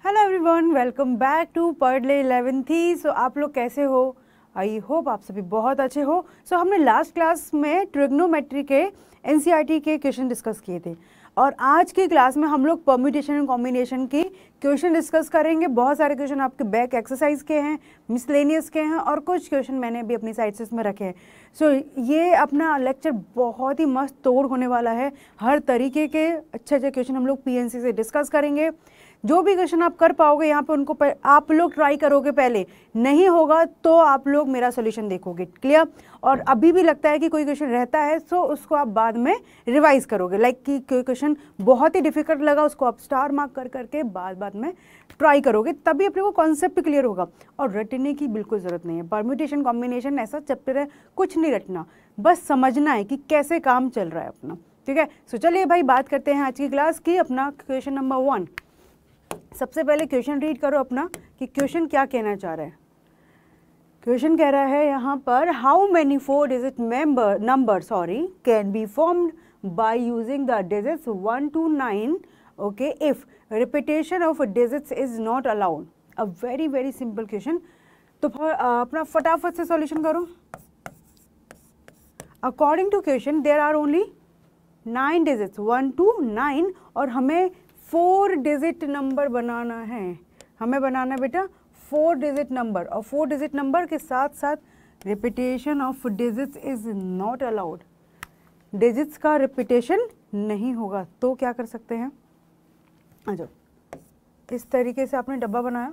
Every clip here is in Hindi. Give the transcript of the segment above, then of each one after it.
Hello everyone, welcome back to Padhle 11th। सो आप लोग कैसे हो? आई होप आप सभी बहुत अच्छे हो। सो हमने लास्ट क्लास में ट्रिग्नोमेट्री के एनसीईआरटी के क्वेश्चन डिस्कस किए थे और आज की क्लास में हम लोग परम्यूटेशन एंड कॉम्बिनेशन की क्वेश्चन डिस्कस करेंगे। बहुत सारे क्वेश्चन आपके बैक एक्सरसाइज के हैं, मिसलेनियस के हैं और कुछ क्वेश्चन मैंने भी अपनी साइड से इसमें रखे हैं। सो ये अपना लेक्चर बहुत ही मस्त तोड़ होने वाला है। हर तरीके के अच्छे अच्छे क्वेश्चन हम लोग पीएनसी से डिस्कस करेंगे। जो भी क्वेश्चन आप कर पाओगे यहाँ पे उनको आप लोग ट्राई करोगे, पहले नहीं होगा तो आप लोग मेरा सोल्यूशन देखोगे। क्लियर? और अभी भी लगता है कि कोई क्वेश्चन रहता है सो उसको आप बाद में रिवाइज करोगे। लाइक कि कोई क्वेश्चन बहुत ही डिफिकल्ट लगा उसको आप स्टार मार्क कर करके बाद में ट्राई करोगे, तभी अपने को कॉन्सेप्ट क्लियर होगा। और रटने की बिल्कुल ज़रूरत नहीं है। परम्यूटेशन कॉम्बिनेशन ऐसा चैप्टर है, कुछ नहीं रटना, बस समझना है कि कैसे काम चल रहा है अपना। ठीक है? सो चलिए भाई बात करते हैं आज की क्लास की। अपना क्वेश्चन नंबर 1, सबसे पहले क्वेश्चन रीड करो अपना कि क्वेश्चन क्या कहना चाह रहा है। क्वेश्चन कह रहा है यहाँ पर, how many 4 digit number can be formed by using the digits 1 to 9 okay if repetition of digits is not allowed. A very simple question. तो अपना फटाफट से सॉल्यूशन करो। According to question there are only 9 digits 1 to 9 और हमें 4 डिजिट नंबर बनाना है। हमें बनाना है बेटा 4 डिजिट नंबर, और 4 डिजिट नंबर के साथ साथ repetition of digits is not allowed. Digits का रिपीटेशन नहीं होगा तो क्या कर सकते हैं? आ जाओ, इस तरीके से आपने डब्बा बनाया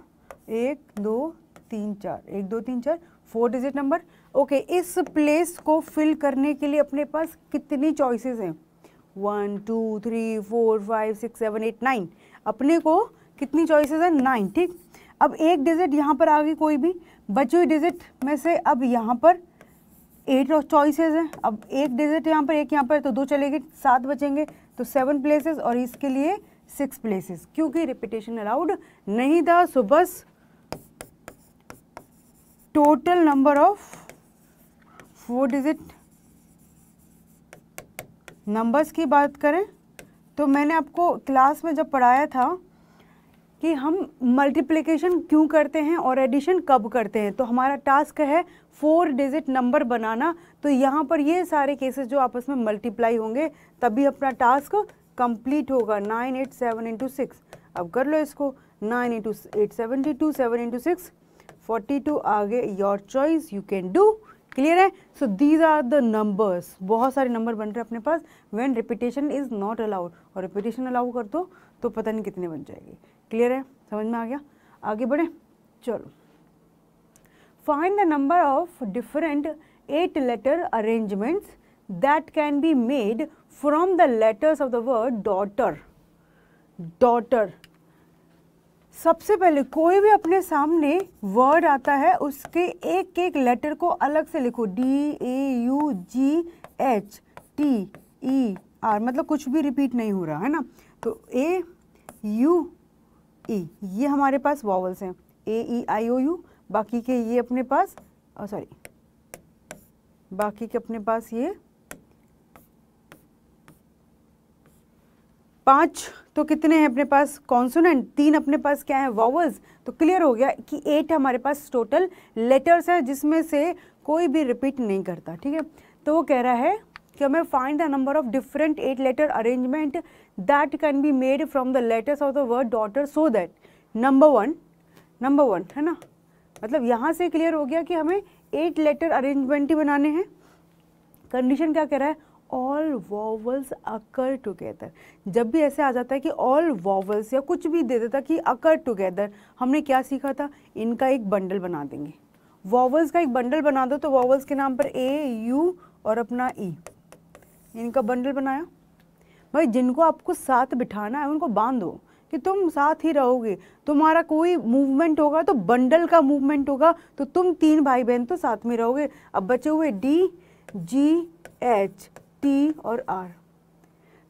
1 2 3 4 1 2 3 4 4 डिजिट नंबर। ओके, इस प्लेस को फिल करने के लिए अपने पास कितनी चॉइसेस हैं? 1 2 3 4 5 6 7 8 9। अपने को कितनी चॉइसेस है? 9। ठीक, अब एक डिजिट यहाँ पर आ गई, कोई भी बची हुई डिजिट में से अब यहाँ पर 8 चॉइसेस हैं। अब एक डिजिट यहाँ पर, एक यहाँ पर, तो 2 चलेगी, 7 बचेंगे, तो 7 प्लेसेस और इसके लिए 6 प्लेसेस, क्योंकि रिपीटेशन अलाउड नहीं था। सो बस total number of 4 digit numbers की बात करें तो मैंने आपको क्लास में जब पढ़ाया था कि हम मल्टीप्लिकेशन क्यों करते हैं और एडिशन कब करते हैं, तो हमारा टास्क है 4 डिजिट नंबर बनाना। तो यहाँ पर ये सारे केसेस जो आपस में मल्टीप्लाई होंगे तभी अपना टास्क कंप्लीट होगा। 9 8 7 into 6। अब कर लो इसको, 9 into 8 72, 7 into 6 42। आगे your choice, you can do. Clear है? So these are the numbers. बहुत सारे नंबर बन रहे हैं अपने पास when repetition is not allowed, और रिपीटेशन अलाउ कर दो तो पता नहीं कितने बन जाएंगे। क्लियर है? समझ में आ गया? आगे बढ़े, चलो। Find the number of different 8 letter arrangements that can be made from the letters of the word daughter. Daughter, सबसे पहले कोई भी अपने सामने वर्ड आता है उसके एक एक लेटर को अलग से लिखो। DAUGHTER, मतलब कुछ भी रिपीट नहीं हो रहा है ना। तो AUE ये हमारे पास वॉवल्स हैं, AEIOU। बाकी के ये अपने पास बाकी के अपने पास ये 5 तो कितने हैं अपने पास? कॉन्सोनेंट। 3 अपने पास क्या है? वॉवल्स। तो क्लियर हो गया कि 8 हमारे पास टोटल लेटर्स हैं जिसमें से कोई भी रिपीट नहीं करता। ठीक है? तो वो कह रहा है कि हमें find the number of different 8 letter arrangement that can be made from the letters of the word daughter so that number one है ना। मतलब यहाँ से क्लियर हो गया कि हमें 8 लेटर अरेंजमेंट ही बनाने हैं। कंडीशन क्या कह रहा है? All vowels occur together. जब भी ऐसे आ जाता है कि ऑल वॉवल्स या कुछ भी दे देता कि अकर टुगेदर, हमने क्या सीखा था? इनका एक बंडल बना देंगे। वॉवल्स का एक बंडल बना दो, तो वॉवल्स के नाम पर AU और अपना E, इनका बंडल बनाया। भाई जिनको आपको साथ बिठाना है उनको बांधो कि तुम साथ ही रहोगे। तुम्हारा कोई मूवमेंट होगा तो बंडल का मूवमेंट होगा, तो तुम 3 भाई बहन तो साथ में रहोगे। अब बचे हुए DGHT और R,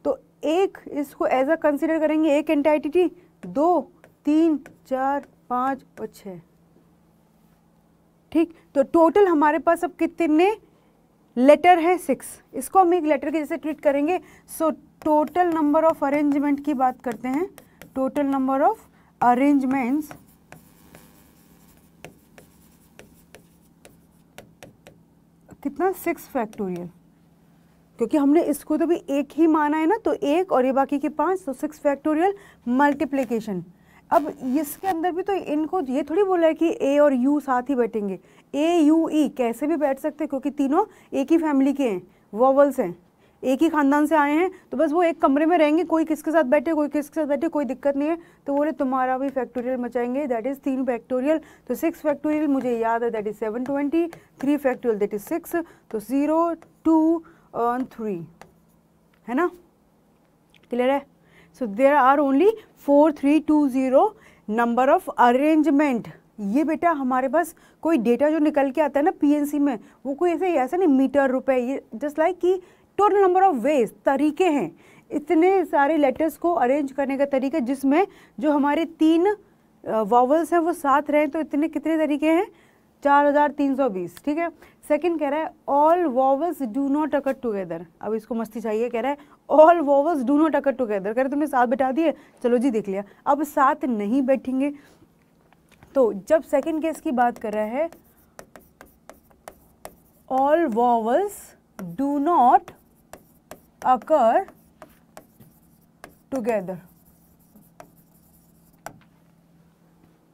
तो एक इसको एज अ कंसिडर करेंगे, एक एंटाइटी, 2 3 4 5 और 6। ठीक, तो टोटल हमारे पास अब कितने लेटर है? 6। इसको हम एक लेटर के जैसे ट्रीट करेंगे। सो टोटल नंबर ऑफ अरेंजमेंट की बात करते हैं। टोटल नंबर ऑफ अरेंजमेंट्स कितना 6 फैक्टोरियल, क्योंकि हमने इसको तो भी एक ही माना है ना, तो एक और ये बाकी के 5, तो 6 फैक्टोरियल मल्टीप्लिकेशन। अब इसके अंदर भी तो इनको ये थोड़ी बोला है कि ए और यू साथ ही बैठेंगे, ए यू ई कैसे भी बैठ सकते हैं, क्योंकि तीनों एक ही फैमिली के हैं, वॉवल्स हैं, एक ही खानदान से आए हैं, तो बस वो एक कमरे में रहेंगे, कोई किसके साथ बैठे कोई किसके साथ बैठे, कोई दिक्कत नहीं है। तो बोले तुम्हारा भी फैक्टोरियल मचाएंगे, दैट इज़ 3 फैक्टोरियल। तो 6 फैक्टोरियल मुझे याद है, that is 720, 3 factorial that is 6, तो 0 2 और 3, है ना, क्लियर है। So there are only 4320 number of arrangement. ये बेटा हमारे पास कोई डेटा जो निकल के आता है ना पीएनसी में, वो कोई ऐसे नहीं मीटर रुपए, ये जस्ट लाइक कि टोटल नंबर ऑफ वेज, तरीके हैं, इतने सारे लेटर्स को अरेंज करने का तरीका, जिसमें जो हमारे 3 वॉवल्स हैं वो साथ रहें, तो इतने कितने तरीके हैं, 4320, ठीक है। सेकंड कह रहा है all vowels do not occur together. अब इसको मस्ती चाहिए, कह रहा है all vowels do not occur together, कह रहे तुमने साथ बैठा दिए, चलो जी देख लिया, अब साथ नहीं बैठेंगे। तो जब सेकंड केस की बात कर रहा है, all vowels do not occur together,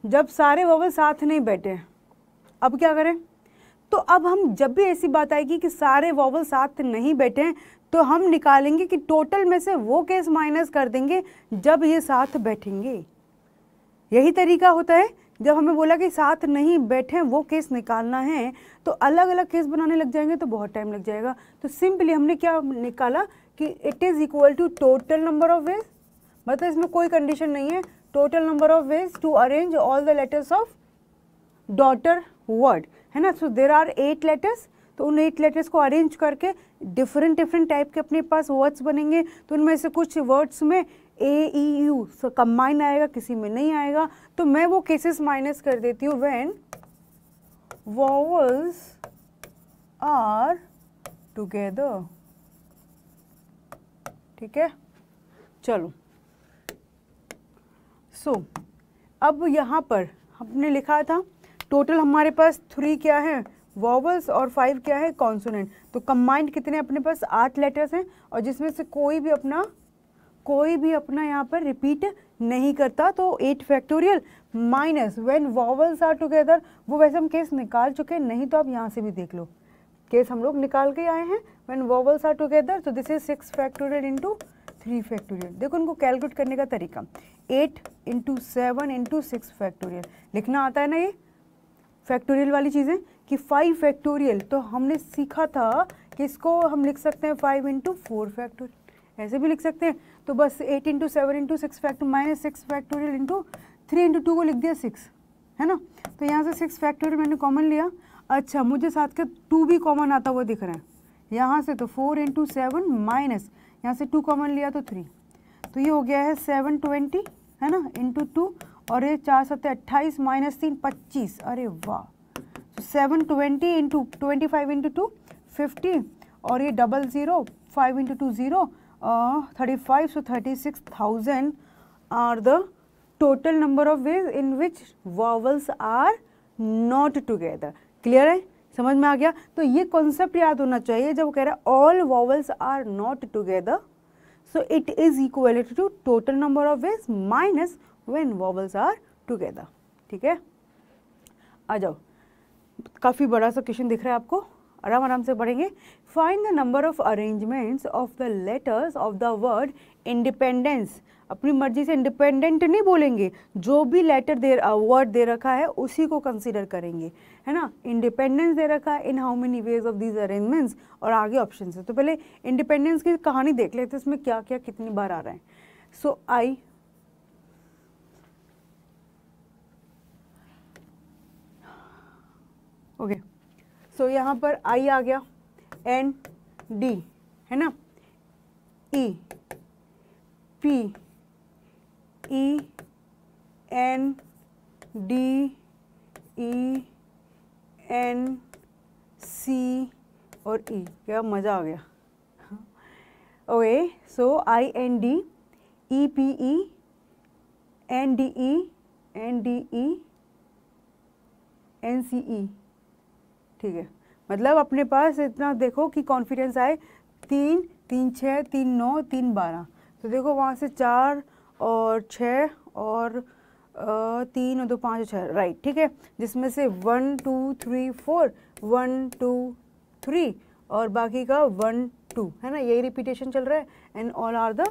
जब सारे वॉवल साथ नहीं बैठे, अब क्या करें। तो अब हम जब भी ऐसी बात आएगी कि सारे वॉवल साथ नहीं बैठे हैं, तो हम निकालेंगे कि टोटल में से वो केस माइनस कर देंगे जब ये साथ बैठेंगे। यही तरीका होता है, जब हमें बोला कि साथ नहीं बैठे वो केस निकालना है, तो अलग अलग केस बनाने लग जाएंगे तो बहुत टाइम लग जाएगा। तो सिंपली हमने क्या निकाला कि it is equal to total number of ways, मतलब इसमें कोई कंडीशन नहीं है, total number of ways to arrange all the letters of daughter word, है ना। सो देर आर 8 लेटर्स, तो उन 8 लेटर्स को अरेंज करके डिफरेंट टाइप के अपने पास वर्ड्स बनेंगे। तो उनमें से कुछ वर्ड्स में ए ई यू कंबाइन आएगा, किसी में नहीं आएगा, तो मैं वो केसेस माइनस कर देती हूँ व्हेन वॉवल्स आर टुगेदर, ठीक है। चलो सो अब यहाँ पर हमने लिखा था टोटल हमारे पास 3 क्या है वॉवल्स और 5 क्या है कॉन्सोनेंट, तो कंबाइंड कितने अपने पास 8 लेटर्स हैं, और जिसमें से कोई भी अपना यहाँ पर रिपीट नहीं करता, तो 8 factorial minus when vowels are together, वो वैसे हम केस निकाल चुके हैं, नहीं तो आप यहाँ से भी देख लो, केस हम लोग निकाल के आए हैं व्हेन वॉवल्स आर टुगेदर, तो this is 6 factorial into 3 factorial. देखो उनको कैलकुलेट करने का तरीका, 8 इंटू 7 इंटू 6 फैक्टोरियल लिखना आता है ना, ये फैक्टोरियल वाली चीज़ें कि 5 फैक्टोरियल, तो हमने सीखा था कि इसको हम लिख सकते हैं 5 इंटू 4 फैक्टोरियल, ऐसे भी लिख सकते हैं। तो बस 8 into 7 into 6 factorial minus 6 factorial into 3 into 2 को लिख दिया 6, है ना। तो यहाँ से 6 फैक्टोरियल मैंने कॉमन लिया। अच्छा मुझे साथ का 2 भी कॉमन आता हुआ दिख रहा है यहाँ से, तो 4 इंटू 7 माइनस यहाँ से 2 कॉमन लिया तो 3, तो ये हो गया है 720, है ना, इंटू 2, और ये 4 7 28 माइनस 3 25, अरे वाह। तो 720 इंटू 25 इंटू 2 50, और ये 00 5 into 2 0 35, so 36,000 are the total number of ways in which vowels are not together। Clear है, समझ में आ गया। तो ये कॉन्सेप्ट याद होना चाहिए जब वो कह रहा है all vowels are not together, so it is equal to total number of ways minus when vowels are together, ठीक है। आ जाओ, काफ़ी बड़ा सा क्वेश्चन दिख रहा है आपको, आराम से पढ़ेंगे। Find the number of arrangements of the letters of the word independence. अपनी मर्जी से इंडिपेंडेंट नहीं बोलेंगे, जो भी लेटर वर्ड दे रखा है उसी को कंसीडर करेंगे, है ना। इंडिपेंडेंस दे रखा है इन how many ways of these arrangements, और आगे ऑप्शन है। तो पहले इंडिपेंडेंस की कहानी देख लेते हैं, इसमें क्या क्या कितनी बार आ रहा है। सो आई ओके, सो यहाँ पर आई आ गया, एन डी, है ना, E P E N D E N C और ई, क्या मज़ा आ गया। Okay, so I N D E P E N D E NDE NCE, ठीक है। मतलब अपने पास इतना देखो कि कॉन्फिडेंस आए 3 3 6 3 9 3 12, तो देखो वहाँ से 4 और 6 और 3 और 2 5 और 6, राइट, ठीक है। जिसमें से 1 2 3 4 1 2 3 और बाकी का 1 2, है ना, यही रिपीटेशन चल रहा है, and all are the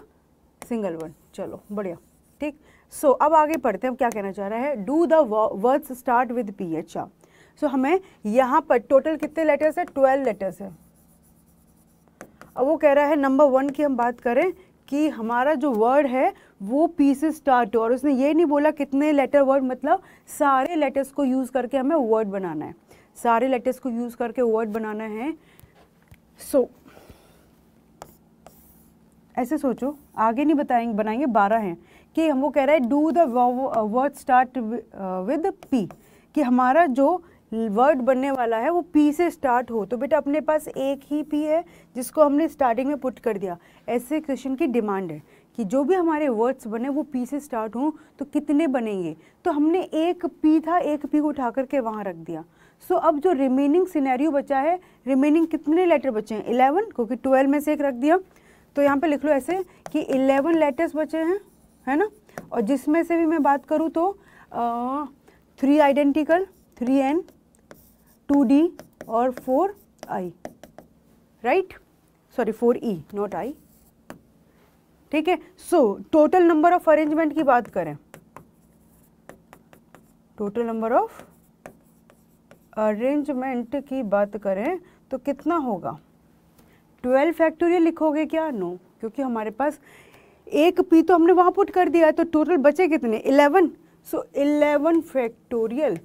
single one. चलो बढ़िया, ठीक। सो अब आगे पढ़ते हैं, हम क्या कहना चाह रहा है। Do the words start with P। अच्छा, सो हमें यहाँ पर टोटल कितने लेटर्स है, 12 लेटर्स है। अब वो कह रहा है नंबर 1 की हम बात करें कि हमारा जो वर्ड है वो P से स्टार्ट हो, और उसने ये नहीं बोला कितने लेटर वर्ड, मतलब सारे लेटर्स को यूज़ करके हमें वर्ड बनाना है, सारे लेटर्स को यूज़ करके वर्ड बनाना है। सो ऐसे सोचो, आगे नहीं बताएंगे, बनाएंगे 12 हैं कि हम, वो कह रहा है do the word start with P, कि हमारा जो वर्ड बनने वाला है वो P से स्टार्ट हो। तो बेटा अपने पास एक ही P है जिसको हमने स्टार्टिंग में पुट कर दिया। ऐसे क्वेश्चन की डिमांड है कि जो भी हमारे वर्ड्स बने वो P से स्टार्ट हों, तो कितने बनेंगे। तो हमने एक P था, एक P को उठा करके वहाँ रख दिया। सो अब जो रिमेनिंग सिनेरियो बचा है, रिमेनिंग कितने लेटर बचे हैं, 11, क्योंकि 12 में से एक रख दिया। तो यहाँ पे लिख लो ऐसे कि 11 लेटर्स बचे हैं, है ना। और जिसमें से भी मैं बात करूँ तो 3 आइडेंटिकल, 3N, 2D और 4I, right, sorry 4E not I, ठीक है। सो टोटल नंबर ऑफ अरेंजमेंट की बात करें, टोटल नंबर ऑफ अरेंजमेंट की बात करें तो कितना होगा, 12 फैक्टोरियल लिखोगे क्या, नो, क्योंकि हमारे पास एक P तो हमने वहाँ पुट कर दिया है, तो टोटल बचे कितने, 11। सो 11 फैक्टोरियल।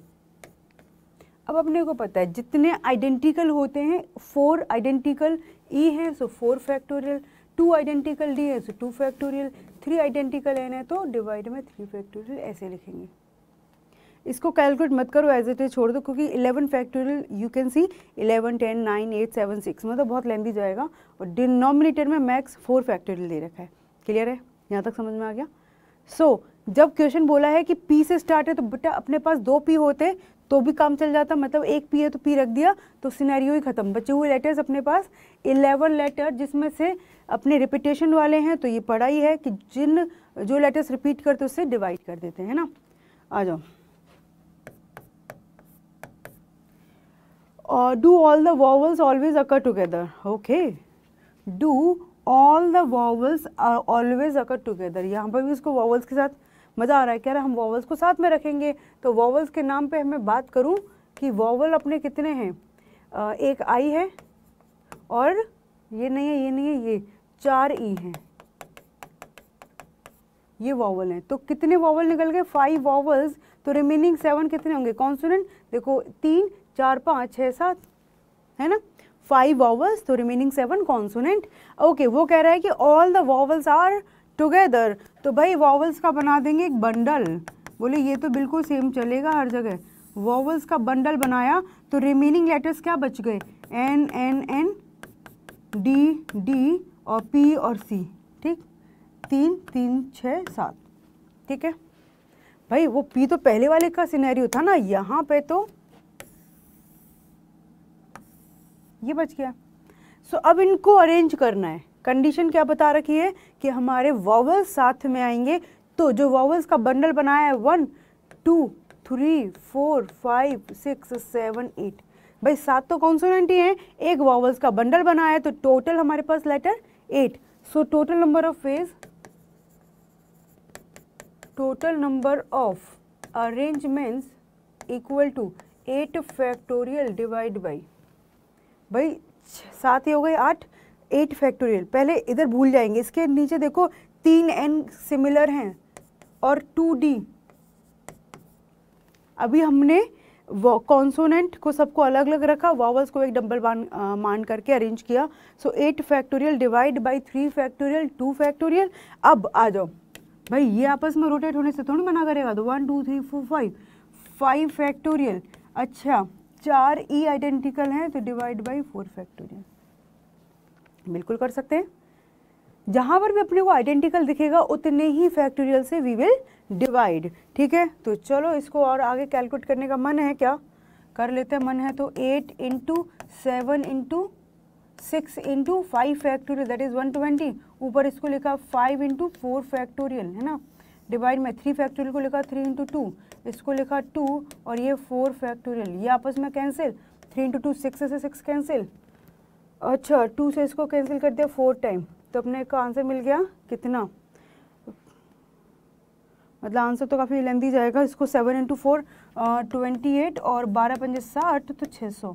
अब अपने को पता है जितने आइडेंटिकल होते हैं, 4 आइडेंटिकल E हैं, सो 4 फैक्टोरियल, 2 आइडेंटिकल D है, सो 2 फैक्टोरियल, 3 आइडेंटिकल N है तो डिवाइड में 3 फैक्टोरियल, ऐसे लिखेंगे। इसको कैलकुलेट मत करो, एज इट इज छोड़ दो, क्योंकि 11 फैक्टोरियल यू कैन सी 11 10 9 8 7 6, मतलब बहुत लेंथी जाएगा, और डिनोमिनेटर में मैक्स 4 फैक्टोरियल दे रखा है। क्लियर है, यहाँ तक समझ में आ गया। सो जब क्वेश्चन बोला है कि P से स्टार्ट है, तो बेटा अपने पास 2 P होते तो भी काम चल जाता, मतलब एक P है तो P रख दिया, तो सिनेरियो ही खत्म। बचे हुए लेटर्स अपने पास 11 लेटर, जिसमें से अपने रिपीटेशन वाले हैं, तो ये पढ़ा ही है कि जिन जो लेटर्स रिपीट करते उससे डिवाइड कर देते हैं ना। आ जाओ, do all the vowels always occur together, okay, do all the vowels are always occur together। यहाँ पर भी उसको vowels के साथ मज़ा आ रहा है, कह रहा है हम vowels को साथ में रखेंगे। तो vowels के नाम पे हमें बात करूँ कि vowel अपने कितने हैं, एक I है, और ये नहीं है, ये नहीं है, ये 4 E हैं, ये vowel हैं। तो कितने vowel निकल गए, 5 vowels, तो रिमेनिंग 7 कितने होंगे, कॉन्सोनेंट। देखो 3 4 5 6 7, है ना, 5 वॉवल्स, तो रिमेनिंग 7 कॉन्सोनेंट। ओके, वो कह रहा है कि all the vowels are together, तो भाई वॉवल्स का बना देंगे एक बंडल। बोले ये तो बिल्कुल सेम चलेगा हर जगह, वॉवल्स का बंडल बनाया, तो रिमेनिंग लेटर्स क्या बच गए, N N N D D और P और C, ठीक, 3 3 6 7, ठीक है। भाई वो P तो पहले वाले का सिनेरियो था ना, यहाँ पे तो ये बच गया। सो अब इनको अरेंज करना है। कंडीशन क्या बता रखी है कि हमारे वॉवल्स साथ में आएंगे, तो जो वॉवल्स का बंडल बनाया है 1 2 3 4 5 6 7 8, भाई 7 तो कॉन्सोनेंट ही हैं, एक वॉवल्स का बंडल बनाया है, तो टोटल हमारे पास letter 8। So total number of फेज, total number of arrangements equal to 8 factorial divide by, भाई 7 ही हो गए 8, 8 फैक्टोरियल। पहले इधर भूल जाएंगे, इसके नीचे देखो 3N सिमिलर हैं और 2D। अभी हमने कॉन्सोनेंट को सबको अलग अलग रखा, वॉवल्स को एक डबल मान करके अरेंज किया। सो 8 factorial divide by 3 factorial 2 factorial. अब आ जाओ भाई, ये आपस में रोटेट होने से थोड़ी मना करेगा, तो 1 2 3 4 5 फैक्टोरियल। अच्छा 4 E आइडेंटिकल हैं, तो डिवाइड बाई 4 फैक्टोरियल, बिल्कुल कर सकते हैं। जहाँ पर भी अपने को आइडेंटिकल दिखेगा उतने ही फैक्टोरियल से वी विल डिवाइड, ठीक है। तो चलो इसको और आगे कैलकुलेट करने का मन है क्या, कर लेते हैं, मन है तो 8 into 7 into 6 into 5 factorial that is 120, ऊपर इसको लिखा 5 इंटू 4 फैक्टोरियल, है ना, डिवाइड में 3 फैक्टोरियल को लिखा 3 इंटू 2, इसको लिखा 2 और ये 4 फैक्टोरियल, ये आपस में कैंसिल, 3 इंटू 2 6 से 6 कैंसिल, अच्छा 2 से इसको कैंसिल कर दिया 4 टाइम, तो अपने का आंसर मिल गया कितना, मतलब आंसर तो काफ़ी लेंथी जाएगा, इसको 7 इंटू 4 28 और 12 पंजे 60 तो 600,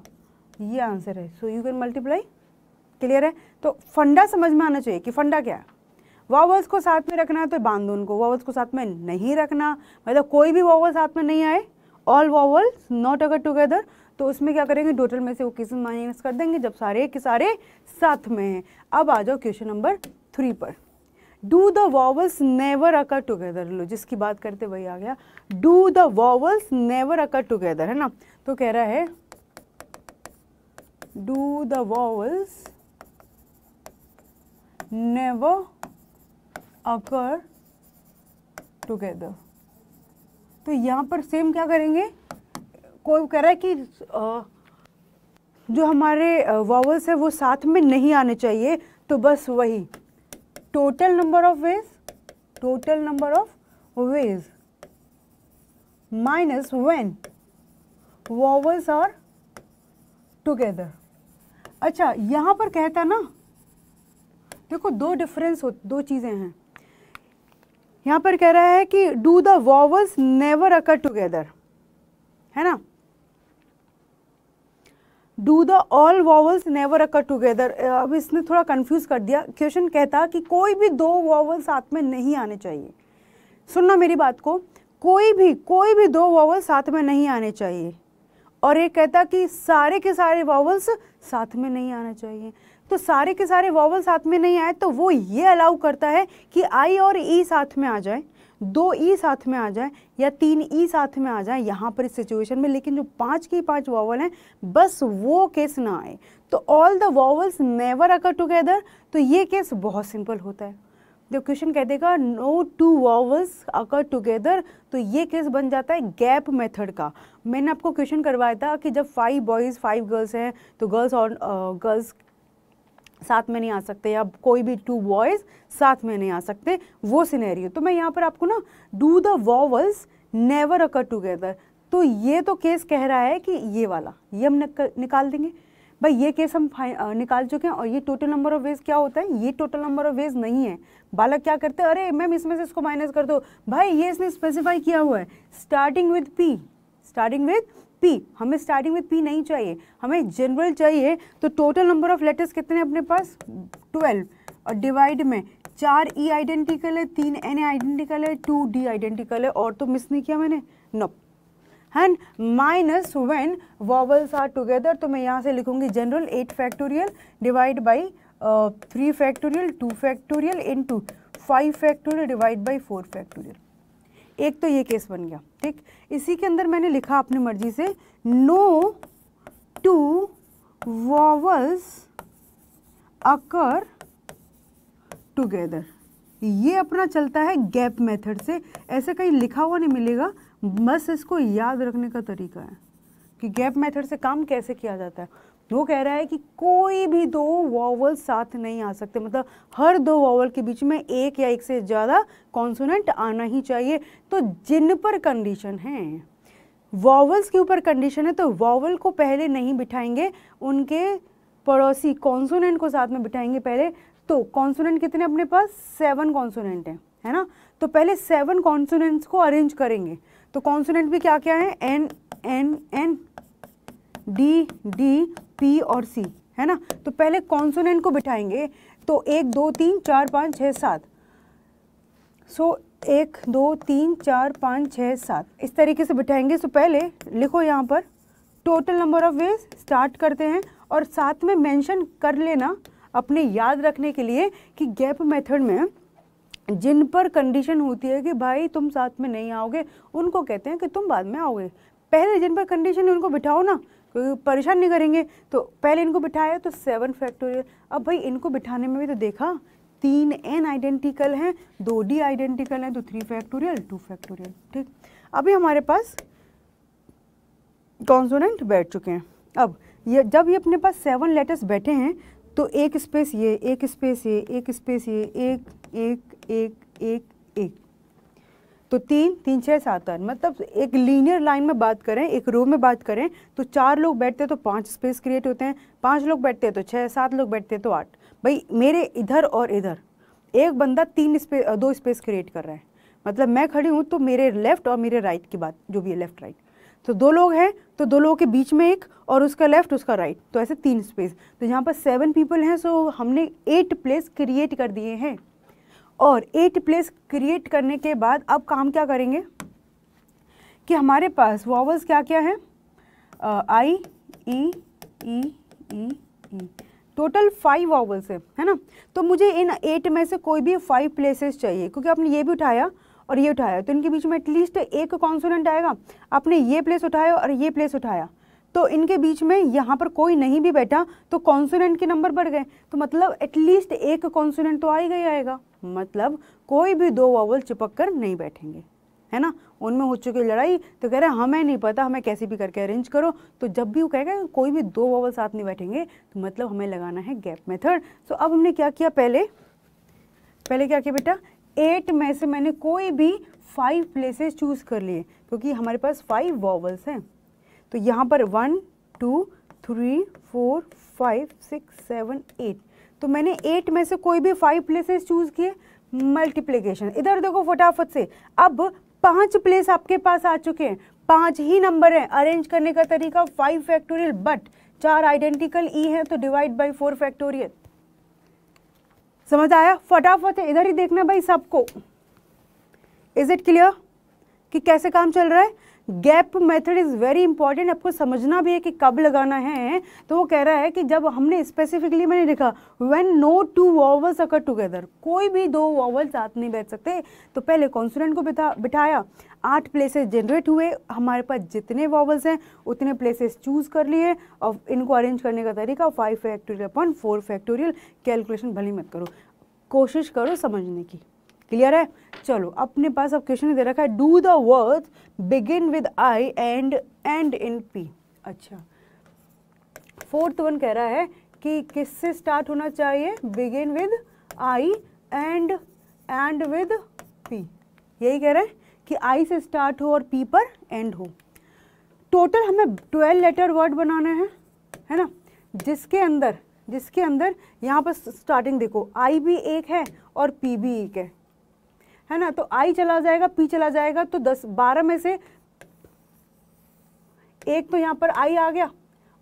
ये आंसर है। So you can multiply, clear है। तो फंडा समझ में आना चाहिए कि फंडा क्या है, वॉवल्स को साथ में रखना है तो बांध दो उनको, वॉवल्स को साथ में नहीं रखना, मतलब कोई भी वॉवल साथ में नहीं आए, ऑल वॉवल्स नॉट अगर टुगेदर, तो उसमें क्या करेंगे, टोटल में से वो केसेस माइनस कर देंगे जब सारे के सारे साथ में हैं। अब आ जाओ क्वेश्चन नंबर 3 पर, do the vowels never occur together, लो जिसकी बात करते वही आ गया, do the vowels never occur together, है ना, तो कह रहा है do the vowels never occur together, तो यहाँ पर सेम क्या करेंगे, कोई कह रहा है कि जो हमारे वॉवल्स है वो साथ में नहीं आने चाहिए, तो बस वही total number of ways, total number of ways minus when vowels are together. अच्छा यहाँ पर कहता ना, देखो दो डिफरेंस हो, दो चीज़ें हैं, यहाँ पर कह रहा है कि do the vowels never occur together, है ना, do the all vowels never occur together. अब इसने थोड़ा कंफ्यूज कर दिया, क्वेश्चन कहता कि कोई भी दो वॉवल साथ में नहीं आने चाहिए, सुनना मेरी बात को, कोई भी दो वॉवल साथ में नहीं आने चाहिए, और एक कहता कि सारे के सारे वॉवल्स साथ में नहीं आना चाहिए। तो सारे के सारे वॉवल साथ में नहीं आए तो वो ये अलाउ करता है कि आई और ई साथ में आ जाए, 2 ई साथ में आ जाए या 3 ई साथ में आ जाए यहाँ पर इस सिचुएशन में, लेकिन जो 5 की 5 वॉवल हैं बस वो केस ना आए। तो all the vowels never occur together, तो ये केस बहुत सिंपल होता है। जब क्वेश्चन कह देगा नो 2 वॉवल्स अकर टुगेदर, तो ये केस बन जाता है गैप मेथड का। मैंने आपको क्वेश्चन करवाया था कि जब 5 बॉयज़ 5 गर्ल्स हैं तो गर्ल्स और गर्ल्स साथ में नहीं आ सकते, या कोई भी 2 बॉयज़ साथ में नहीं आ सकते, वो सिनेरियो। तो मैं यहाँ पर आपको ना do the vowels never occur together, तो ये तो केस कह रहा है कि ये वाला, ये हम निकाल देंगे भाई, ये केस हम निकाल चुके हैं। और ये टोटल नंबर ऑफ वेज क्या होता है, ये टोटल नंबर ऑफ वेज नहीं है। बालक क्या करते हैं, अरे मैम इसमें से इसको माइनस कर दो, भाई ये इसने स्पेसिफाई किया हुआ है starting with P, starting with P, हमें स्टार्टिंग विद पी नहीं चाहिए, हमें जनरल चाहिए। तो टोटल नंबर ऑफ लेटर्स कितने अपने पास 12, और डिवाइड में 4 ई आइडेंटिकल है, 3 एन आइडेंटिकल है, 2 डी आइडेंटिकल है, और तो मिस नहीं किया मैंने, no, and minus when vowels are together, तो मैं यहाँ से लिखूंगी general 8 factorial divide by 3 factorial 2 factorial into 5 factorial divide by 4 factorial. एक तो ये केस बन गया, ठीक। इसी के अंदर मैंने लिखा अपनी मर्जी से नो 2 वॉवल्स अकर टुगेदर, ये अपना चलता है गैप मेथड से। ऐसे कहीं लिखा हुआ नहीं मिलेगा, बस इसको याद रखने का तरीका है कि गैप मेथड से काम कैसे किया जाता है। वो कह रहा है कि कोई भी 2 वॉवल साथ नहीं आ सकते, मतलब हर 2 वॉवल के बीच में एक या एक से ज़्यादा कॉन्सोनेंट आना ही चाहिए। तो जिन पर कंडीशन है, वॉवल्स के ऊपर कंडीशन है, तो वॉवल को पहले नहीं बिठाएंगे, उनके पड़ोसी कॉन्सोनेंट को साथ में बिठाएंगे पहले। तो कॉन्सोनेंट कितने अपने पास 7 कॉन्सोनेंट हैं, है ना, तो पहले 7 कॉन्सोनेंट्स को अरेंज करेंगे। तो कॉन्सोनेंट भी क्या क्या है, N N N D D P और सी, है ना। तो पहले कॉन्सोनेंट को बिठाएंगे, तो 1 2 3 4 5 6 7, सो 1 2 3 4 5 6 7 इस तरीके से बिठाएंगे। सो पहले लिखो यहाँ पर total number of veg start करते हैं, और साथ में मेंशन कर लेना अपने याद रखने के लिए कि गैप मेथड में जिन पर कंडीशन होती है कि भाई तुम साथ में नहीं आओगे, उनको कहते हैं कि तुम बाद में आओगे। पहले जिन पर कंडीशन है उनको बिठाओ ना, कोई परेशान नहीं करेंगे। तो पहले इनको बिठाया तो 7 फैक्टोरियल। अब भाई इनको बिठाने में भी तो देखा 3 n आइडेंटिकल हैं, 2 d आइडेंटिकल हैं, तो 3 फैक्टोरियल 2 फैक्टोरियल। ठीक, अभी हमारे पास कॉन्सोनेंट बैठ चुके हैं। अब ये जब ये अपने पास 7 लेटर्स बैठे हैं तो एक स्पेस ये, एक स्पेस ये, एक स्पेस ये, एक एक एक एक एक, तो 3 3 6 7 8, मतलब एक लीनियर लाइन में बात करें, एक रो में बात करें तो 4 लोग बैठते हैं तो 5 स्पेस क्रिएट होते हैं, 5 लोग बैठते हैं तो 6, 7 लोग बैठते हैं तो 8। भाई मेरे इधर और इधर एक बंदा 2 स्पेस क्रिएट कर रहा है, मतलब मैं खड़ी हूँ तो मेरे लेफ्ट और मेरे राइट की बात जो भी है, लेफ्ट राइट, तो 2 लोग हैं तो 2 लोगों के बीच में एक, और उसका लेफ्ट उसका राइट, तो ऐसे 3 स्पेस। तो यहाँ पर 7 पीपल हैं, सो हमने 8 प्लेस क्रिएट कर दिए हैं। और 8 प्लेस क्रिएट करने के बाद अब काम क्या करेंगे कि हमारे पास वॉवल्स क्या क्या हैं, आई ई ई ई ई, टोटल 5 वॉवल्स है ना। तो मुझे इन 8 में से कोई भी 5 प्लेसेस चाहिए, क्योंकि आपने ये भी उठाया और ये उठाया, तो इनके बीच में एटलीस्ट एक कॉन्सोनेंट आएगा। आपने ये प्लेस उठाया और ये प्लेस उठाया, तो इनके बीच में यहाँ पर कोई नहीं भी बैठा तो कॉन्सोनेंट के नंबर बढ़ गए, तो मतलब एटलीस्ट एक कॉन्सोनेंट तो आएगा ही आएगा, मतलब कोई भी 2 वॉवल चिपक कर नहीं बैठेंगे, है ना। उनमें हो चुकी लड़ाई, तो कह रहे हैं हमें नहीं पता, हमें कैसे भी करके अरेंज करो। तो जब भी वो कहेगा कोई भी 2 वॉवल साथ नहीं बैठेंगे, तो मतलब हमें लगाना है गैप मेथड। सो अब हमने क्या किया, पहले क्या किया बेटा, 8 में से मैंने कोई भी 5 प्लेसेस चूज कर लिए, क्योंकि हमारे पास 5 वॉवल्स हैं। तो यहाँ पर 1 2 3 4 5 6 7 8, तो मैंने 8 में से कोई भी 5 प्लेसेस चूज किए। मल्टीप्लिकेशन, इधर देखो फटाफट से, अब 5 प्लेस आपके पास आ चुके हैं, 5 ही नंबर है। अरेंज करने का तरीका 5 फैक्टोरियल, बट 4 आइडेंटिकल ई है तो डिवाइड बाय 4 फैक्टोरियल। समझ आया, फटाफट इधर ही देखना भाई सबको। इज इट क्लियर कि कैसे काम चल रहा है। Gap method is very important, आपको समझना भी है कि कब लगाना है। तो वो कह रहा है कि जब हमने स्पेसिफिकली मैंने लिखा when no 2 vowels occur together, कोई भी 2 वॉवल साथ नहीं बैठ सकते, तो पहले कॉन्सोनेंट को बिठाया, 8 प्लेसेस जनरेट हुए, हमारे पास जितने वॉवल्स हैं उतने प्लेसेस चूज कर लिए, और इनको अरेंज करने का तरीका 5 फैक्टोरियल अपॉन 4 फैक्टोरियल। कैलकुलेशन भली मत करो, कोशिश करो समझने की। क्लियर है। चलो अपने पास अब क्वेश्चन दे रखा है, do the words begin with I and and in P. अच्छा, 4th वन कह रहा है कि किससे स्टार्ट होना चाहिए, begin with I and with P. यही कह रहा है कि आई से स्टार्ट हो और पी पर एंड हो। टोटल हमें 12 लेटर वर्ड बनाना है ना, जिसके अंदर यहाँ पर स्टार्टिंग देखो, आई भी एक है और पी भी एक है ना। तो आई चला जाएगा, पी चला जाएगा, तो 12 में से एक तो यहाँ पर आई आ गया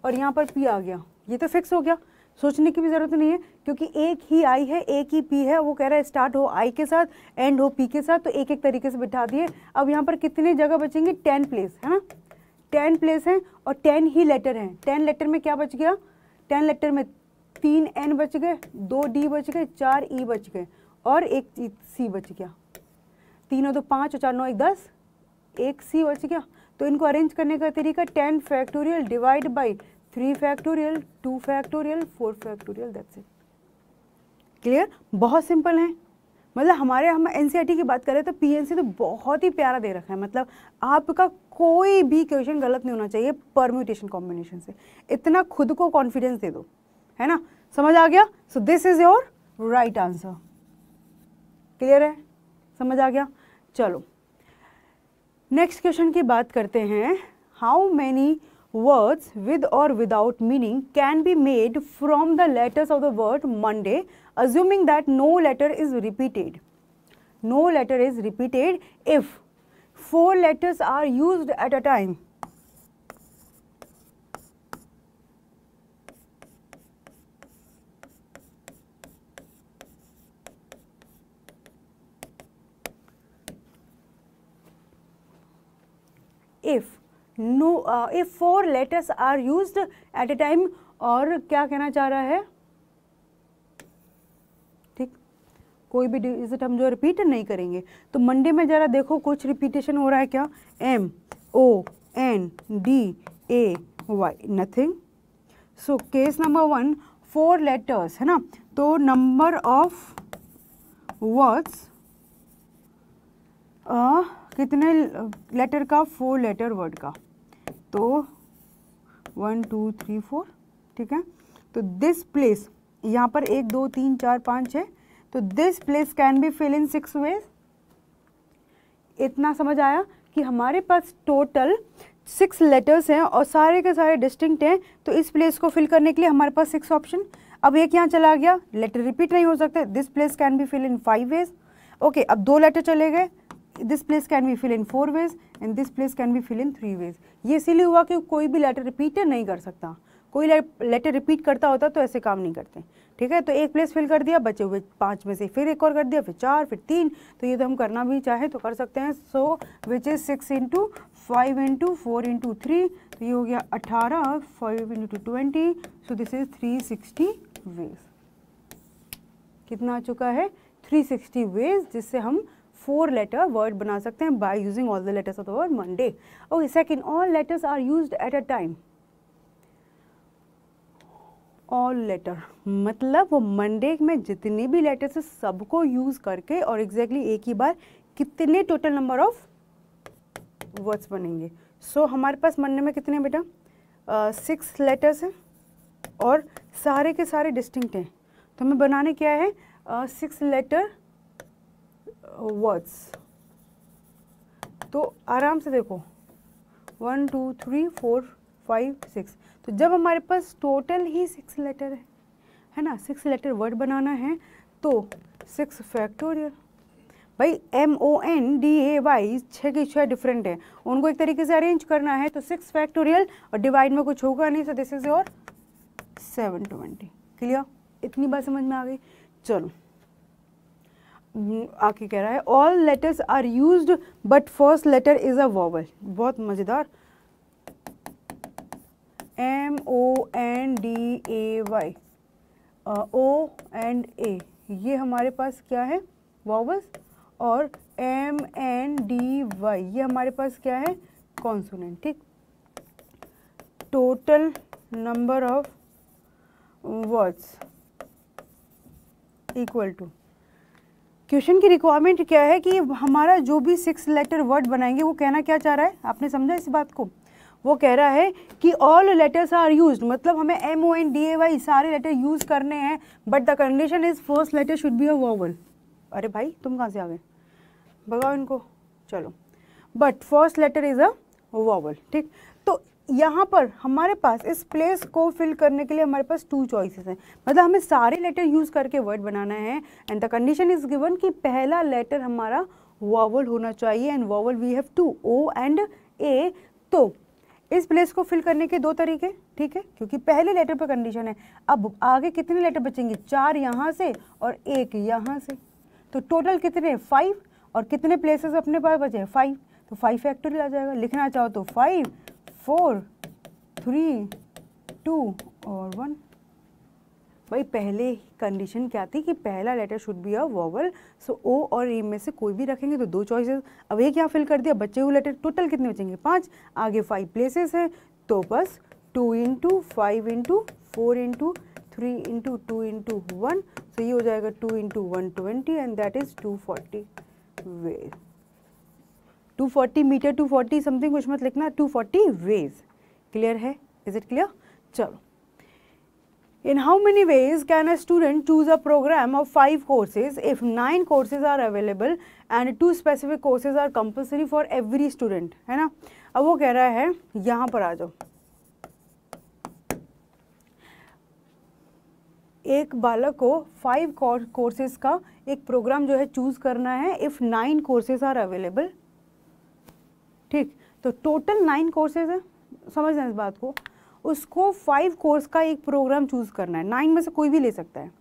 और यहाँ पर पी आ गया, ये तो फिक्स हो गया, सोचने की भी जरूरत नहीं है, क्योंकि एक ही आई है एक ही पी है। वो कह रहा है स्टार्ट हो आई के साथ एंड हो पी के साथ, तो एक एक तरीके से बिठा दिए। अब यहाँ पर कितनी जगह बचेंगे, 10 प्लेस है ना, 10 प्लेस हैं और 10 ही लेटर हैं। 10 लेटर में क्या बच गया, 10 लेटर में 3 एन बच गए, 2 डी बच गए, 4 ई बच गए और एक सी बच गया। 3 और 2 5 और 4 9 1 10, एक सी बच गया। तो इनको अरेंज करने का तरीका 10 factorial divide by 3 factorial 2 factorial 4 factorial, that's it. Clear, बहुत सिंपल है। मतलब हम एनसीईआरटी की बात करें तो पीएनसी तो बहुत ही प्यारा दे रखा है, मतलब आपका कोई भी क्वेश्चन गलत नहीं होना चाहिए परम्यूटेशन कॉम्बिनेशन से, इतना खुद को कॉन्फिडेंस दे दो, है ना। समझ आ गया, सो this is your right answer. Clear है, समझ आ गया। चलो नेक्स्ट क्वेश्चन की बात करते हैं। How many words with or without meaning can be made from the letters of the word Monday, assuming that no letter is repeated. No letter is repeated if 4 letters are used at a time. If 4 letters are used at a time, और क्या कहना चाह रहा है, ठीक, कोई भी डिजिट हम जो रिपीट नहीं करेंगे। तो मंडे में जरा देखो कुछ रिपीटेशन हो रहा है क्या, MONDAY, nothing. So case number 1 4 letters है ना, तो नंबर ऑफ वर्ड्स, कितने लेटर का, 4 लेटर वर्ड का, तो 1 2 3 4, ठीक है। तो दिस प्लेस, यहाँ पर 1 2 3 4 5 6, तो this place can be fill in 6 ways. इतना समझ आया कि हमारे पास टोटल 6 लेटर्स हैं और सारे के सारे डिस्टिंक्ट हैं, तो इस प्लेस को फिल करने के लिए हमारे पास 6 ऑप्शन। अब एक यहाँ चला गया, लेटर रिपीट नहीं हो सकते, this place can be fill in 5 ways. Okay, अब 2 लेटर चले गए, this place can be fill in 4 ways and this place can be fill in 3 ways. ये इसीलिए हुआ कि कोई भी लेटर रिपीट नहीं कर सकता, कोई लेटर रिपीट करता होता तो ऐसे काम नहीं करते, ठीक है। तो एक प्लेस फिल कर दिया, बचे हुए 5 में से फिर एक और कर दिया, फिर 4, फिर 3, तो ये तो हम करना भी चाहें तो कर सकते हैं। So which is 6 into 5 into 4 into 3, तो ये हो गया 18, 5 into 20, so this is 360 ways. कितना आ चुका है, 360 वेज, जिससे हम 4 लेटर वर्ड बना सकते हैं by using all the letters of the word Monday. Okay, second, all letters are used at a time. All letter मतलब वो मंडे में जितने भी लेटर्स है सबको यूज करके और एग्जैक्टली एक ही बार कितने टोटल नंबर ऑफ वर्ड्स बनेंगे। सो हमारे पास मंडे में कितने बेटा, 6 लेटर्स हैं और सारे के सारे डिस्टिंक्ट हैं, तो हमें बनाने क्या है, 6 लेटर वर्ड्स। तो आराम से देखो, 1 2 3 4 5 6, तो जब हमारे पास टोटल ही 6 लेटर है ना, 6 लेटर वर्ड बनाना है तो 6 फैक्टोरियल। भाई MONDAY 6 की 6 डिफरेंट है, उनको एक तरीके से अरेंज करना है, तो 6 फैक्टोरियल और डिवाइड में कुछ होगा नहीं, सो दिस इज योर 720। क्लियर, इतनी बात समझ में आ गई। चलो आगे कह रहा है all letters are used but first letter is a vowel. बहुत मजेदार, MONDAY, O एंड A, ये हमारे पास क्या है, वॉवल्स, और MNDY ये हमारे पास क्या है, कॉन्सोनेंट, ठीक। Total number of words equal to, question की रिक्वायरमेंट क्या है कि हमारा जो भी 6 लेटर वर्ड बनाएंगे वो कहना क्या चाह रहा है, आपने समझा इस बात को। वो कह रहा है कि ऑल लेटर्स आर यूज्ड, मतलब हमें MONDAY सारे लेटर यूज करने हैं, but the condition is first letter should be a vowel. अरे भाई तुम कहाँ से आ गए, भगाओ इनको, चलो, but first letter is a vowel, ठीक। तो यहाँ पर हमारे पास इस प्लेस को फिल करने के लिए हमारे पास 2 चॉइसेस हैं, मतलब हमें सारे लेटर यूज करके वर्ड बनाना है and the condition is given कि पहला लेटर हमारा वॉवल होना चाहिए and vowel we have 2, O and A। तो इस प्लेस को फिल करने के 2 तरीके, ठीक है, क्योंकि पहले लेटर पर कंडीशन है। अब आगे कितने लेटर बचेंगे, 4 यहाँ से और 1 यहाँ से, तो टोटल कितने, 5, और कितने प्लेसेस अपने पास बचे हैं, 5, तो 5 फैक्टोरियल आ जाएगा। लिखना चाहो तो 5 4 3 2 और 1। भाई पहले कंडीशन क्या थी कि पहला letter should be a vowel, so O और A में से कोई भी रखेंगे तो 2 चॉइसेस। अब एक यहाँ फिल कर दिया, बचे हुए लेटर टोटल कितने बचेंगे, 5, आगे 5 प्लेसेस हैं, तो बस 2 into 5 into 4 into 3 into 2 into 1, तो ये हो जाएगा 2 into 120 and that is 240 ways. 240 metre, 240 something कुछ मत लिखना, 240 वेज। क्लियर है, इज इट क्लियर। चलो, in how many ways can a student choose a program of 5 courses if 9 courses are available and 2 specific courses are compulsory for every student, है ना। अब वो कह रहा है, यहाँ पर आ जाओ, एक बालक को 5 कोर्सेज का एक प्रोग्राम जो है चूज करना है इफ 9 कोर्सेज आर अवेलेबल, ठीक। तो टोटल 9 कोर्सेज है, समझना इस बात को, उसको 5 कोर्स का एक प्रोग्राम चूज करना है, 9 में से कोई भी ले सकता है।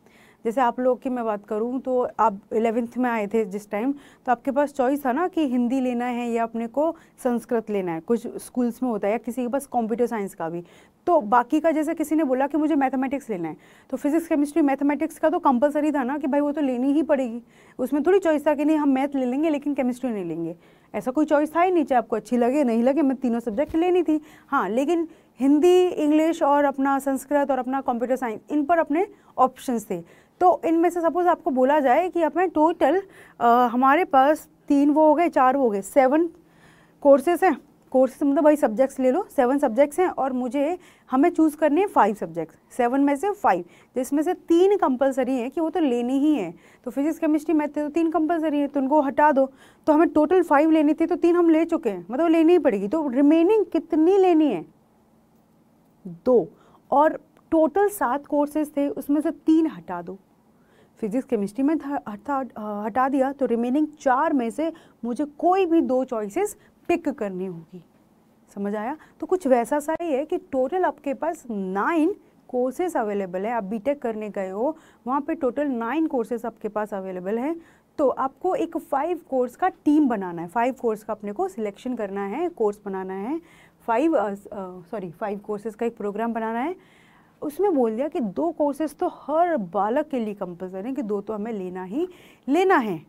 जैसे आप लोग की मैं बात करूं तो आप 11th में आए थे जिस टाइम, तो आपके पास चॉइस था ना कि हिंदी लेना है या अपने को संस्कृत लेना है, कुछ स्कूल्स में होता है, या किसी के पास कंप्यूटर साइंस का भी। तो बाकी का जैसे किसी ने बोला कि मुझे मैथमेटिक्स लेना है, तो फिजिक्स केमिस्ट्री मैथमेटिक्स का तो कंपलसरी था ना कि भाई वो तो लेनी ही पड़ेगी, उसमें थोड़ी चॉइस था कि नहीं हम मैथ ले लेंगे लेकिन केमिस्ट्री नहीं लेंगे, ऐसा कोई चॉइस था ही नहीं, चाहे आपको अच्छी लगे नहीं लगे, मैं तीनों सब्जेक्ट लेनी थी। हाँ, लेकिन हिंदी, इंग्लिश और अपना संस्कृत और अपना कंप्यूटर साइंस, इन पर अपने ऑप्शंस थे। तो इनमें से सपोज आपको बोला जाए कि अपने टोटल हमारे पास 3 वो हो गए, 4 वो हो गए, 7 कोर्सेज हैं। कोर्सेज मतलब भाई सब्जेक्ट्स ले लो, 7 सब्जेक्ट्स हैं और हमें चूज़ करने हैं 5 सब्जेक्ट्स, 7 में से 5, जिसमें से 3 कंपलसरी हैं कि वो तो लेनी ही है। तो फिजिक्स, केमिस्ट्री, मैथ तो 3 कंपलसरी है, तो उनको हटा दो। तो हमें टोटल 5 लेनी थी, तो 3 हम ले चुके हैं, मतलब लेनी ही पड़ेगी। तो रिमेनिंग कितनी लेनी है? 2। और टोटल 7 कोर्सेज थे, उसमें से 3 हटा दो। फिजिक्स, केमिस्ट्री में हटा दिया, तो रिमेनिंग 4 में से मुझे कोई भी 2 चॉइसेस पिक करनी होगी। समझ आया? तो कुछ वैसा सा ही है कि टोटल आपके पास 9 कोर्सेज अवेलेबल है। आप बीटेक करने गए हो, वहाँ पे टोटल 9 कोर्सेज आपके पास अवेलेबल हैं। तो आपको एक 5 कोर्स का टीम बनाना है, 5 कोर्स का अपने को सिलेक्शन करना है, कोर्स बनाना है, 5 कोर्सेज का एक प्रोग्राम बनाना है। उसमें बोल दिया कि 2 कोर्सेज तो हर बालक के लिए कंपल्सरी है कि 2 तो हमें लेना ही लेना है।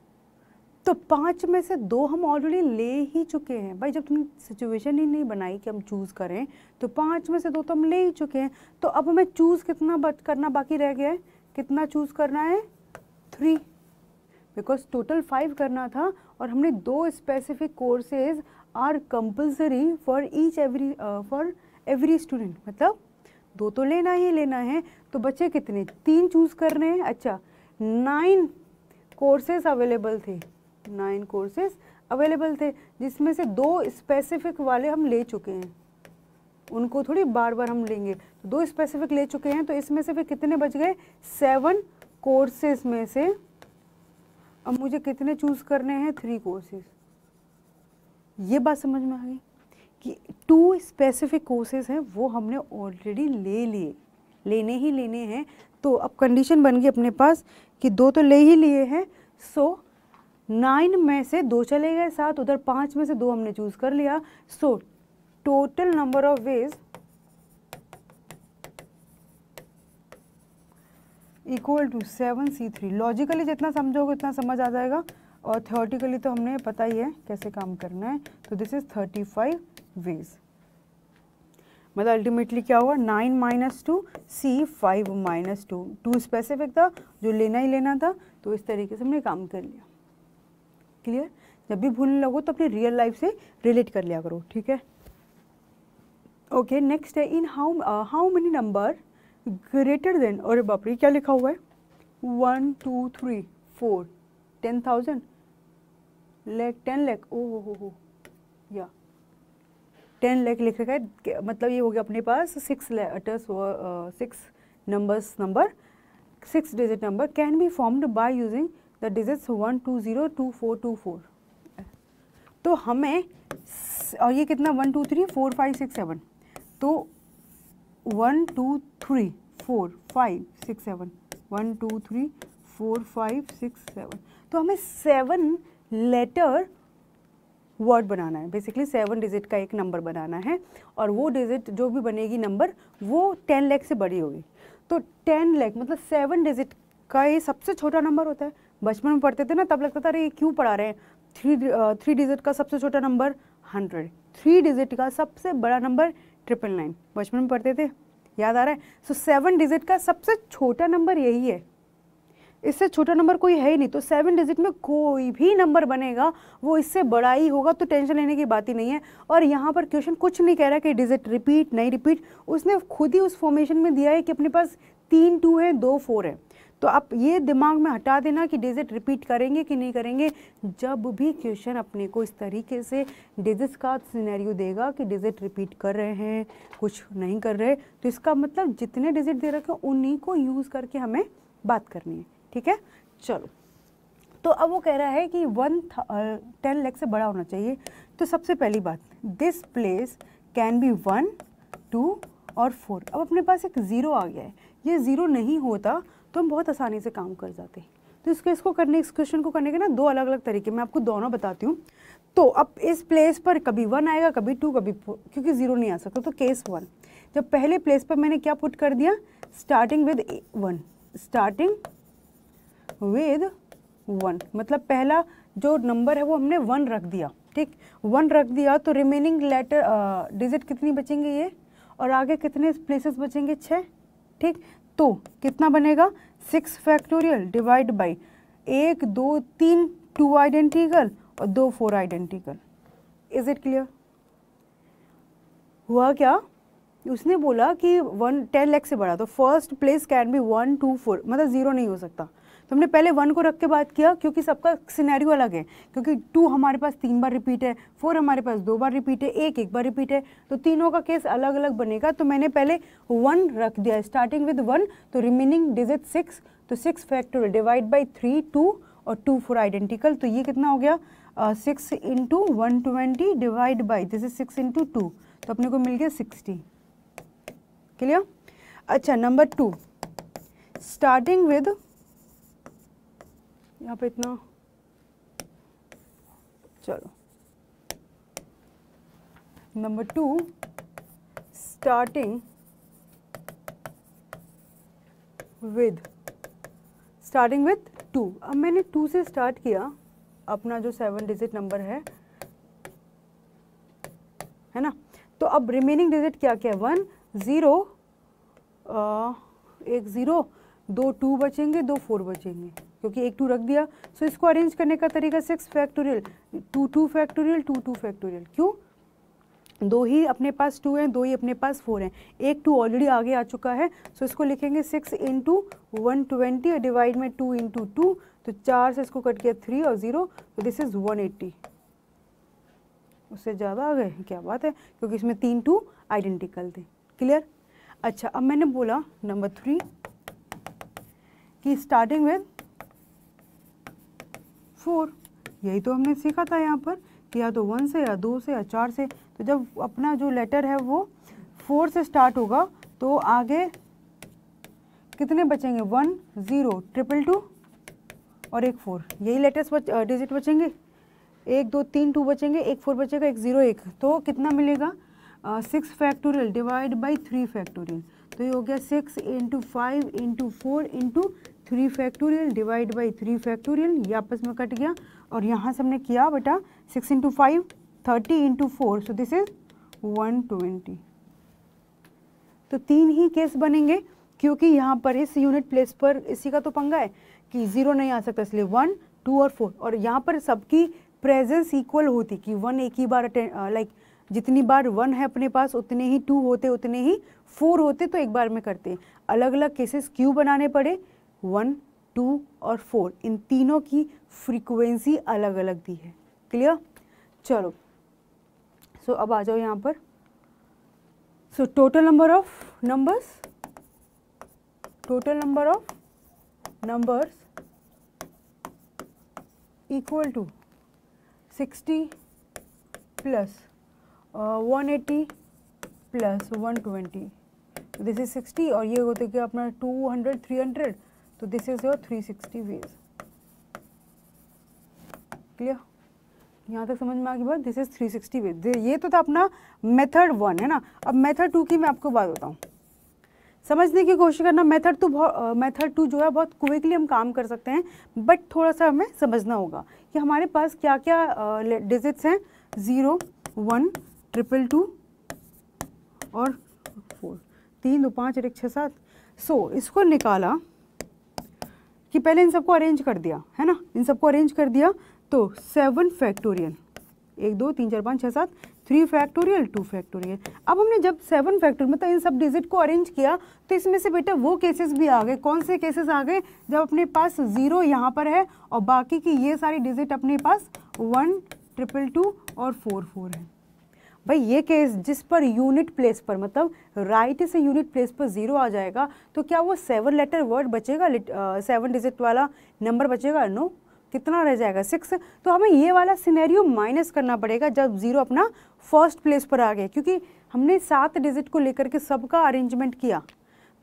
तो 5 में से 2 हम ऑलरेडी ले ही चुके हैं भाई। जब तुमने सिचुएशन ही नहीं बनाई कि हम चूज़ करें, तो 5 में से 2 तो हम ले ही चुके हैं। तो अब हमें चूज़ कितना करना बाकी रह गया है? कितना चूज़ करना है? 3, बिकॉज टोटल 5 करना था और हमने 2 specific courses are compulsory for every student, मतलब 2 तो लेना ही लेना है। तो बच्चे कितने? 3 चूज़ करने हैं। अच्छा, 9 कोर्सेज अवेलेबल थे, 9 कोर्सेज अवेलेबल थे, जिसमें से 2 स्पेसिफिक वाले हम ले चुके हैं, उनको थोड़ी बार बार हम लेंगे। तो 2 स्पेसिफिक ले चुके हैं, तो इसमें से फिर कितने बच गए? 7 कोर्सेज में से अब मुझे कितने चूज़ करने हैं? 3 कोर्सेज। ये बात समझ में आ गई कि 2 स्पेसिफिक कोर्सेज हैं, वो हमने ऑलरेडी ले लिए, लेने ही लेने हैं। तो अब कंडीशन बन गई अपने पास कि 2 तो ले ही लिए हैं। सो 9 में से 2 चले गए, 7 उधर, 5 में से 2 हमने चूज़ कर लिया। So total number of ways equal to 7C3। Logically जितना समझोगे उतना समझ आ जाएगा, और थ्योरेटिकली तो हमने पता ही है कैसे काम करना है। तो दिस इज 35 वेज। मतलब अल्टीमेटली क्या हुआ? 9 - 2 C 5 - 2। 2 स्पेसिफिक था, जो लेना ही लेना था, तो इस तरीके से हमने काम कर लिया। क्लियर? जब भी भूलने लगो तो अपनी रियल लाइफ से रिलेट कर लिया करो, ठीक है? ओके, नेक्स्ट है इन how many number greater than, और बाप रे क्या लिखा हुआ है? 1 2 3 4 10,000 लाख, 10 लाख, ओ हो या 10 लाख लिख रखा है। मतलब ये हो गया अपने पास 6 number 6 digit number can be formed by using the digits 1 2 0 2 4 2 4। तो हमें, और ये कितना? 1 2 3 4 5 6 7, तो 1 2 3 4 5 6 7, 1 2 3 4 5 6 7। तो हमें 7 लेटर वर्ड बनाना है, बेसिकली 7 डिजिट का एक नंबर बनाना है, और वो डिजिट जो भी बनेगी नंबर, वो 10 लाख से बड़ी होगी। तो 10 लाख मतलब 7 डिजिट का ये सबसे छोटा नंबर होता है। बचपन में पढ़ते थे ना, तब लगता था अरे ये क्यों पढ़ा रहे हैं। 3 डिजिट का सबसे छोटा नंबर 100, 3 डिजिट का सबसे बड़ा नंबर 999। बचपन में पढ़ते थे, याद आ रहा है? सो 7 डिजिट का सबसे छोटा नंबर यही है, इससे छोटा नंबर कोई है ही नहीं। तो 7 डिजिट में कोई भी नंबर बनेगा वो इससे बड़ा ही होगा, तो टेंशन लेने की बात ही नहीं है। और यहाँ पर क्वेश्चन कुछ नहीं कह रहा कि डिजिट रिपीट नहीं रिपीट, उसने खुद ही उस फॉर्मेशन में दिया है कि अपने पास 3 2 है, 2 4 है। तो आप ये दिमाग में हटा देना कि डिजिट रिपीट करेंगे कि नहीं करेंगे। जब भी क्वेश्चन अपने को इस तरीके से डिजिट्स का सिनेरियो देगा कि डिजिट रिपीट कर रहे हैं, कुछ नहीं कर रहे, तो इसका मतलब जितने डिजिट दे रखे हैं उन्हीं को यूज़ करके हमें बात करनी है, ठीक है? चलो, तो अब वो कह रहा है कि 10 लाख से बड़ा होना चाहिए। तो सबसे पहली बात, दिस प्लेस कैन बी 1 2 और 4। अब अपने पास एक 0 आ गया है, ये 0 नहीं होता तो हम बहुत आसानी से काम कर जाते। तो इसको करने, इस क्वेश्चन को करने के ना 2 अलग अलग तरीके, मैं आपको दोनों बताती हूँ। तो अब इस प्लेस पर कभी 1 आएगा, कभी 2, कभी 4, क्योंकि 0 नहीं आ सकता। तो केस 1, जब पहले प्लेस पर मैंने क्या पुट कर दिया? स्टार्टिंग विद 1, स्टार्टिंग विद 1, मतलब पहला जो नंबर है वो हमने 1 रख दिया, ठीक? 1 रख दिया, तो रिमेनिंग लेटर डिजिट कितनी बचेंगे ये? और आगे कितने प्लेसेस बचेंगे, 6, ठीक। तो कितना बनेगा, 6 फैक्टोरियल डिवाइड बाई 1 2 3 2 आइडेंटिकल और 2 4 आइडेंटिकल। Is it clear? हुआ क्या, उसने बोला कि 10 लाख से बड़ा, तो फर्स्ट प्लेस कैन बी 1 2 4, मतलब 0 नहीं हो सकता। तो हमने पहले 1 को रख के बात किया, क्योंकि सबका सिनेरियो अलग है, क्योंकि 2 हमारे पास 3 बार रिपीट है, 4 हमारे पास 2 बार रिपीट है, 1 1 बार रिपीट है, तो तीनों का केस अलग अलग बनेगा। तो मैंने पहले 1 रख दिया, स्टार्टिंग विद 1, तो रिमेनिंग डिजिट 6, तो 6 फैक्टोरियल डिवाइड बाई 3 2 और 2 4 आइडेंटिकल। तो ये कितना हो गया, 6 into 120 divide by this is 6 into 2, तो अपने को मिल गया 60। क्लियर? अच्छा, नंबर 2, स्टार्टिंग विद, यहाँ पे इतना, चलो नंबर 2, स्टार्टिंग विद 2। अब मैंने 2 से स्टार्ट किया अपना जो 7 डिजिट नंबर है ना। तो अब रिमेनिंग डिजिट क्या क्या है, 1 0 एक 0, 2 2 बचेंगे, 2 4 बचेंगे, क्योंकि एक 2 रख दिया। सो इसको अरेंज करने का तरीका 6 फैक्टोरियल 2 2 फैक्टोरियल 2 2 फैक्टोरियल। क्यों, 2 ही अपने पास 2 हैं, 2 ही अपने पास 4 हैं, एक 2 ऑलरेडी आगे आ चुका है। सो इसको लिखेंगे 6 इंटू 120 डिवाइड में 2 इंटू 2, तो 4 से इसको कट किया 3 और 0, तो दिस इज 180। उससे ज़्यादा आ गए, क्या बात है, क्योंकि इसमें 3 2 आइडेंटिकल थे। क्लियर? अच्छा, अब मैंने बोला नंबर 3 कि स्टार्टिंग विद 4, यही तो हमने सीखा था यहाँ पर कि या तो 1 से या 2 से या 4 से। तो जब अपना जो लेटर है वो 4 से स्टार्ट होगा, तो आगे कितने बचेंगे, 1 0 2 और एक 4, यही लेटर्स डिजिट बचेंगे। 1 2 3 2 बचेंगे, एक 4 बचेगा, एक 0 1, तो कितना मिलेगा, 6 फैक्टोरियल डिवाइड बाई 3 फैक्टोरियल। तो ये हो गया 6 into 5 into 4 into 3 factorial divide by 3 factorial, ये आपस में कट गया। और यहाँ से हमने किया बेटा 6 into 5 30 into 4, so this is 120। तो 3 ही केस बनेंगे, क्योंकि यहाँ पर इस यूनिट प्लेस पर इसी का तो पंगा है कि 0 नहीं आ सकता, इसलिए 1 2 और 4। और यहाँ पर सबकी प्रेजेंस इक्वल होती कि 1 एक ही बार लाइक जितनी बार 1 है अपने पास उतने ही 2 होते, उतने ही 4 होते, तो एक बार में करते। अलग अलग केसेस क्यों बनाने पड़े, 1 2 और 4, इन तीनों की फ्रीक्वेंसी अलग अलग दी है। क्लियर? चलो, सो अब आ जाओ यहाँ पर। So total number of numbers equal to 60 plus 180 plus 120, this is 60, और ये होते कि अपना 200 300, तो this is your 360 ways. Clear? यहाँ तक समझ में आ गई बात, दिस इज 360 वेज। ये तो था अपना मेथड 1 है ना। अब मेथड 2 की मैं आपको बात बताऊँ, समझने की कोशिश करना। मेथड 2 जो है बहुत क्विकली हम काम कर सकते हैं, बट थोड़ा सा हमें समझना होगा कि हमारे पास क्या क्या डिजिट्स हैं, 0 1 2 2 और 4, 3 2 5 1 6 7। सो इसको निकाला कि पहले इन सबको अरेंज कर दिया है ना, इन सबको अरेंज कर दिया, तो 7 फैक्टोरियल 1 2 3 4 5 6 7, 3 फैक्टोरियल 2 फैक्टोरियल। अब हमने जब 7 फैक्टोरियल मतलब इन सब डिजिट को अरेंज किया, तो इसमें से बेटा वो केसेस भी आ गए। कौन से केसेस आ गए, जब अपने पास 0 यहाँ पर है और बाकी की ये सारी डिजिट अपने पास 1 2 2 और 4 4 है। भाई ये केस जिस पर यूनिट प्लेस पर मतलब राइट से यूनिट प्लेस पर 0 आ जाएगा, तो क्या वो 7 लेटर वर्ड बचेगा, 7 डिजिट वाला नंबर बचेगा? नो। कितना रह जाएगा, 6। तो हमें ये वाला सिनेरियो माइनस करना पड़ेगा जब 0 अपना फर्स्ट प्लेस पर आ गया, क्योंकि हमने 7 डिजिट को लेकर के सबका अरेंजमेंट किया।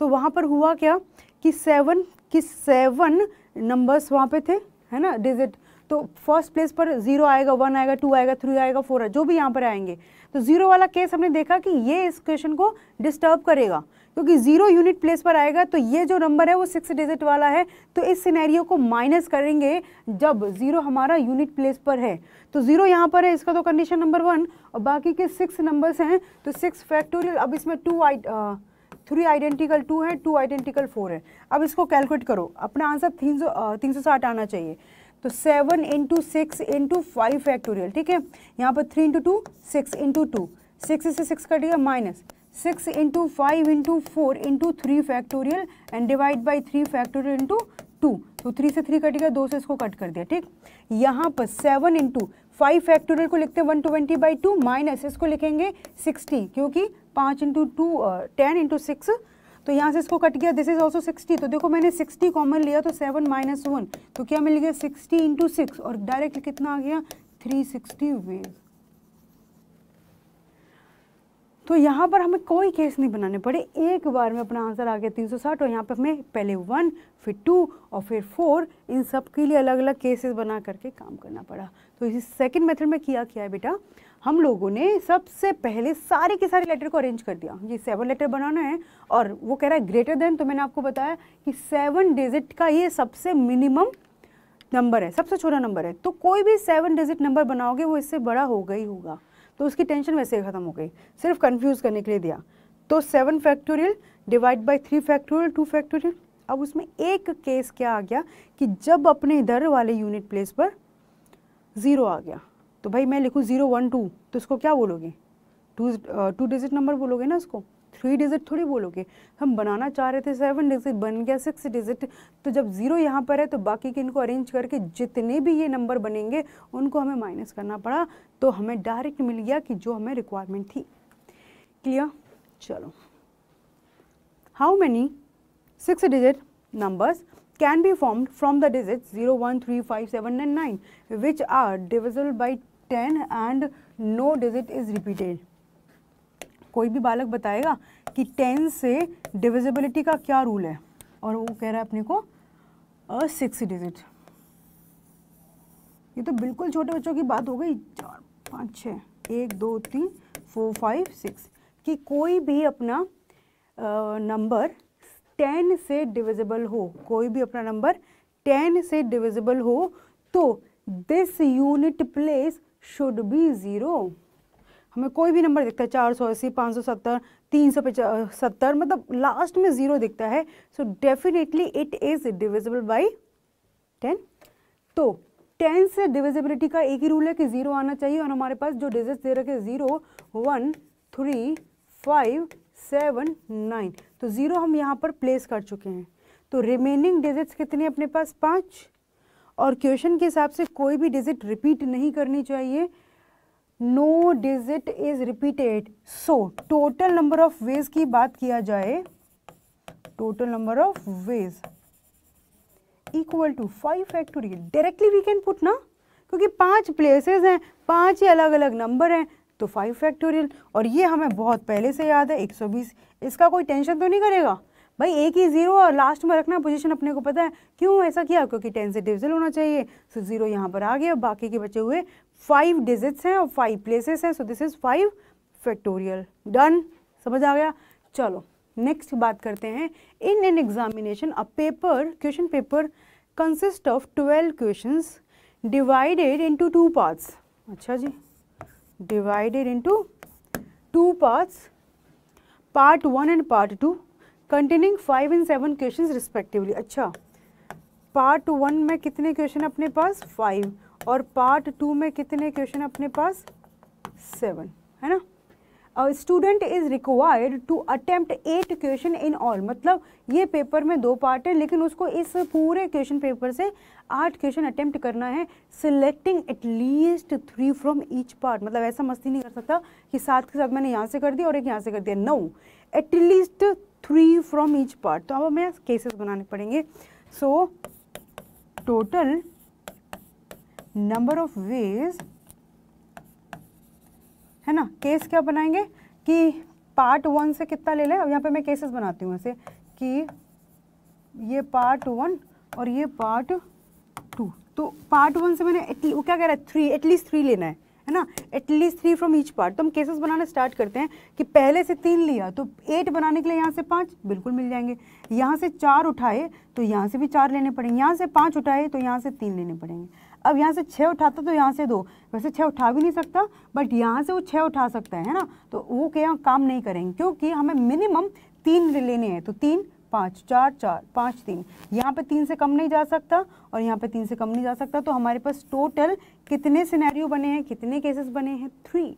तो वहाँ पर हुआ क्या कि 7 नंबर्स वहाँ पे थे है ना डिजिट। तो फर्स्ट प्लेस पर 0 आएगा, 1 आएगा, 2 आएगा, 3 आएगा, 4 जो भी यहाँ पर आएंगे। तो 0 वाला केस हमने देखा कि ये इस क्वेश्चन को डिस्टर्ब करेगा, क्योंकि 0 यूनिट प्लेस पर आएगा तो ये जो नंबर है वो 6 डिजिट वाला है, तो इस सिनेरियो को माइनस करेंगे जब 0 हमारा यूनिट प्लेस पर है। तो 0 यहाँ पर है, इसका तो कंडीशन नंबर 1, और बाकी के 6 नंबर्स हैं तो 6 फैक्टोरियल। अब इसमें 3 आइडेंटिकल 2 है, 2 आइडेंटिकल 4 है। अब इसको कैलकुलेट करो, अपना आंसर 360 आना चाहिए। तो 7 इंटू 6 इंटू 5 फैक्टोरियल, ठीक है। यहाँ पर 3 इंटू 2 6 इंटू 2, 6 से 6 कटेगा minus 6 into 5 into 4 into 3 factorial and divide by 3 factorial into 2। तो 3 से 3 कटेगा, 2 से इसको कट कर दिया, ठीक। यहाँ पर 7 इंटू 5 फैक्टोरियल को लिखते हैं 120/2 माइनस इसको लिखेंगे 60, क्योंकि 5 इंटू 2 10 इंटू 6, तो यहाँ से इसको कट गया, दिस इज ऑल्सो 60। तो देखो मैंने 60 कॉमन लिया तो 7 माइनस 1, तो क्या मिल गया 60 इंटू 6, और डायरेक्ट कितना आ गया 360 वेज। तो यहाँ पर हमें कोई केस नहीं बनाने पड़े, एक बार में अपना आंसर आ गया 360, और यहाँ पर हमें पहले 1 फिर 2 और फिर 4, इन सब के लिए अलग अलग केसेस बना करके काम करना पड़ा। तो इसी सेकंड मेथड में किया है बेटा, हम लोगों ने सबसे पहले सारे के सारे लेटर को अरेंज कर दिया। ये 7 लेटर बनाना है और वो कह रहा है ग्रेटर देन, तो मैंने आपको बताया कि 7 डिजिट का ये सबसे मिनिमम नंबर है, सबसे छोटा नंबर है। तो कोई भी 7 डिजिट नंबर बनाओगे वो इससे बड़ा होगा ही होगा, तो उसकी टेंशन वैसे ही खत्म हो गई, सिर्फ कंफ्यूज करने के लिए दिया। तो 7 factorial divide by 3 factorial 2 factorial. अब उसमें एक केस क्या आ गया कि जब अपने इधर वाले यूनिट प्लेस पर 0 आ गया, तो भाई मैं लिखूँ 0 1 2, तो इसको क्या बोलोगे, 2 डिजिट नंबर बोलोगे ना, इसको 3 डिजिट थोड़ी बोलोगे। हम बनाना चाह रहे थे 7 डिजिट, बन गया 6 डिजिट। तो जब 0 यहाँ पर है तो बाकी के इनको अरेंज करके जितने भी ये नंबर बनेंगे उनको हमें माइनस करना पड़ा, तो हमें डायरेक्ट मिल गया कि जो हमें रिक्वायरमेंट थी। क्लियर? चलो, how many 6 digit numbers can be formed from the digits 0 1 3 5 7 and 9 which are divisible by 10 and no digit is repeated। कोई भी बालक बताएगा कि 10 से डिविजिबिलिटी का क्या रूल है, और वो कह रहा है अपने को 6 डिजिट। ये तो बिल्कुल छोटे बच्चों की बात हो गई, 4 5 6 1 2 3 4 5 6 कि कोई भी अपना नंबर 10 से डिविजिबल हो, कोई भी अपना नंबर 10 से डिविजिबल हो तो this unit place should be 0। हमें कोई भी नंबर दिखता है 480 570 370, मतलब लास्ट में 0 दिखता है, so definitely it is divisible by 10। तो 10 से डिविजिबिलिटी का एक ही रूल है कि 0 आना चाहिए, और हमारे पास जो डिजिट्स दे रखे 0 1 3 5 7 9, तो 0 हम यहाँ पर प्लेस कर चुके हैं। तो रिमेनिंग डिजिट्स कितने अपने पास 5, और क्वेश्चन के हिसाब से कोई भी डिजिट रिपीट नहीं करनी चाहिए, no digit is repeated. So total number of ways की बात किया जाए, total number of ways equal to 5 factorial. Directly we can put ना, क्योंकि 5 प्लेसेस हैं, 5 ही अलग अलग नंबर हैं, तो 5 फैक्टोरियल। और ये हमें बहुत पहले से याद है 120, इसका कोई टेंशन तो नहीं करेगा भाई, एक ही 0 और लास्ट में रखना पोजीशन अपने को पता है। क्यों ऐसा किया? क्योंकि 10 से डिविजिबल होना चाहिए, सो 0 यहाँ पर आ गया, बाकी के बचे हुए 5 डिजिट्स हैं और 5 प्लेसेस हैं, so this is 5 factorial. Done, समझ आ गया? चलो नेक्स्ट बात करते हैं। In an examination a paper, question paper consist of 12 questions divided into 2 parts. अच्छा जी, divided into 2 parts, part 1 and part 2 containing 5 and 7 questions respectively। अच्छा, part 1 में कितने क्वेश्चन अपने पास 5, और part 2 में कितने क्वेश्चन अपने पास 7, है ना। A student is required to attempt 8 question in all, मतलब ये पेपर में 2 पार्ट है, लेकिन उसको इस पूरे क्वेश्चन पेपर से 8 क्वेश्चन अटेम्प्ट करना है, selecting at least 3 from each part. मतलब ऐसा मस्ती नहीं कर सकता कि साथ के साथ मैंने यहाँ से कर दिया और एक यहाँ से कर दिया, no, at least 3 from each part. तो अब हमें केसेस बनाने पड़ेंगे। So total number of ways, है ना, केस क्या बनाएंगे कि पार्ट 1 से कितना ले लें। अब यहाँ पे मैं केसेस बनाती हूँ ऐसे कि ये पार्ट 1 और ये पार्ट 2। तो पार्ट 1 से मैंने वो क्या कह रहा है 3, एटलीस्ट 3 लेना है, है ना, एटलीस्ट 3 फ्रॉम ईच पार्ट। तो हम केसेस बनाना स्टार्ट करते हैं कि पहले से 3 लिया तो 8 बनाने के लिए यहाँ से 5 बिल्कुल मिल जाएंगे, यहाँ से 4 उठाए तो यहाँ से भी 4 लेने पड़ेंगे, यहाँ से 5 उठाए तो यहाँ से 3 लेने पड़ेंगे। अब यहाँ से 6 उठाता तो यहाँ से 2, वैसे 6 उठा भी नहीं सकता बट यहाँ से वो 6 उठा सकता है ना, तो वो क्या काम नहीं करेंगे क्योंकि हमें मिनिमम 3 लेने हैं। तो 3 5 4 4 5 3, यहाँ पे 3 से कम नहीं जा सकता और यहाँ पे 3 से कम नहीं जा सकता। तो हमारे पास टोटल कितने सिनेरियो बने हैं, कितने केसेस बने हैं, 3।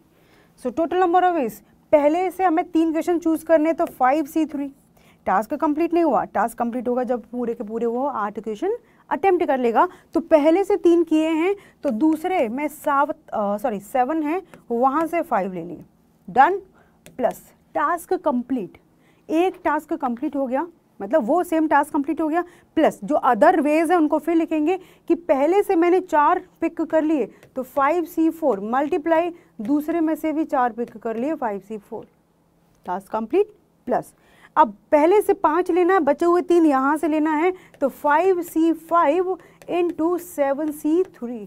सो टोटल नंबर ऑफ वेज, पहले से हमें 3 क्वेश्चन चूज करने तो 5C3। टास्क कंप्लीट नहीं हुआ, टास्क कंप्लीट होगा जब पूरे के पूरे वो 8 क्वेश्चन अटेम्प्ट कर लेगा। तो पहले से 3 किए हैं तो दूसरे में 7 है, वहाँ से 5 ले लिए, डन। प्लस टास्क कंप्लीट, एक टास्क कंप्लीट हो गया, मतलब वो सेम टास्क कंप्लीट हो गया, प्लस जो अदर वेज है उनको फिर लिखेंगे कि पहले से मैंने 4 पिक कर लिए तो 5C4 मल्टीप्लाई दूसरे में से भी 4 पिक कर लिए 5C4, टास्क कंप्लीट। प्लस अब पहले से 5 लेना है, बचे हुए 3 यहाँ से लेना है तो 5C5 into 7C3,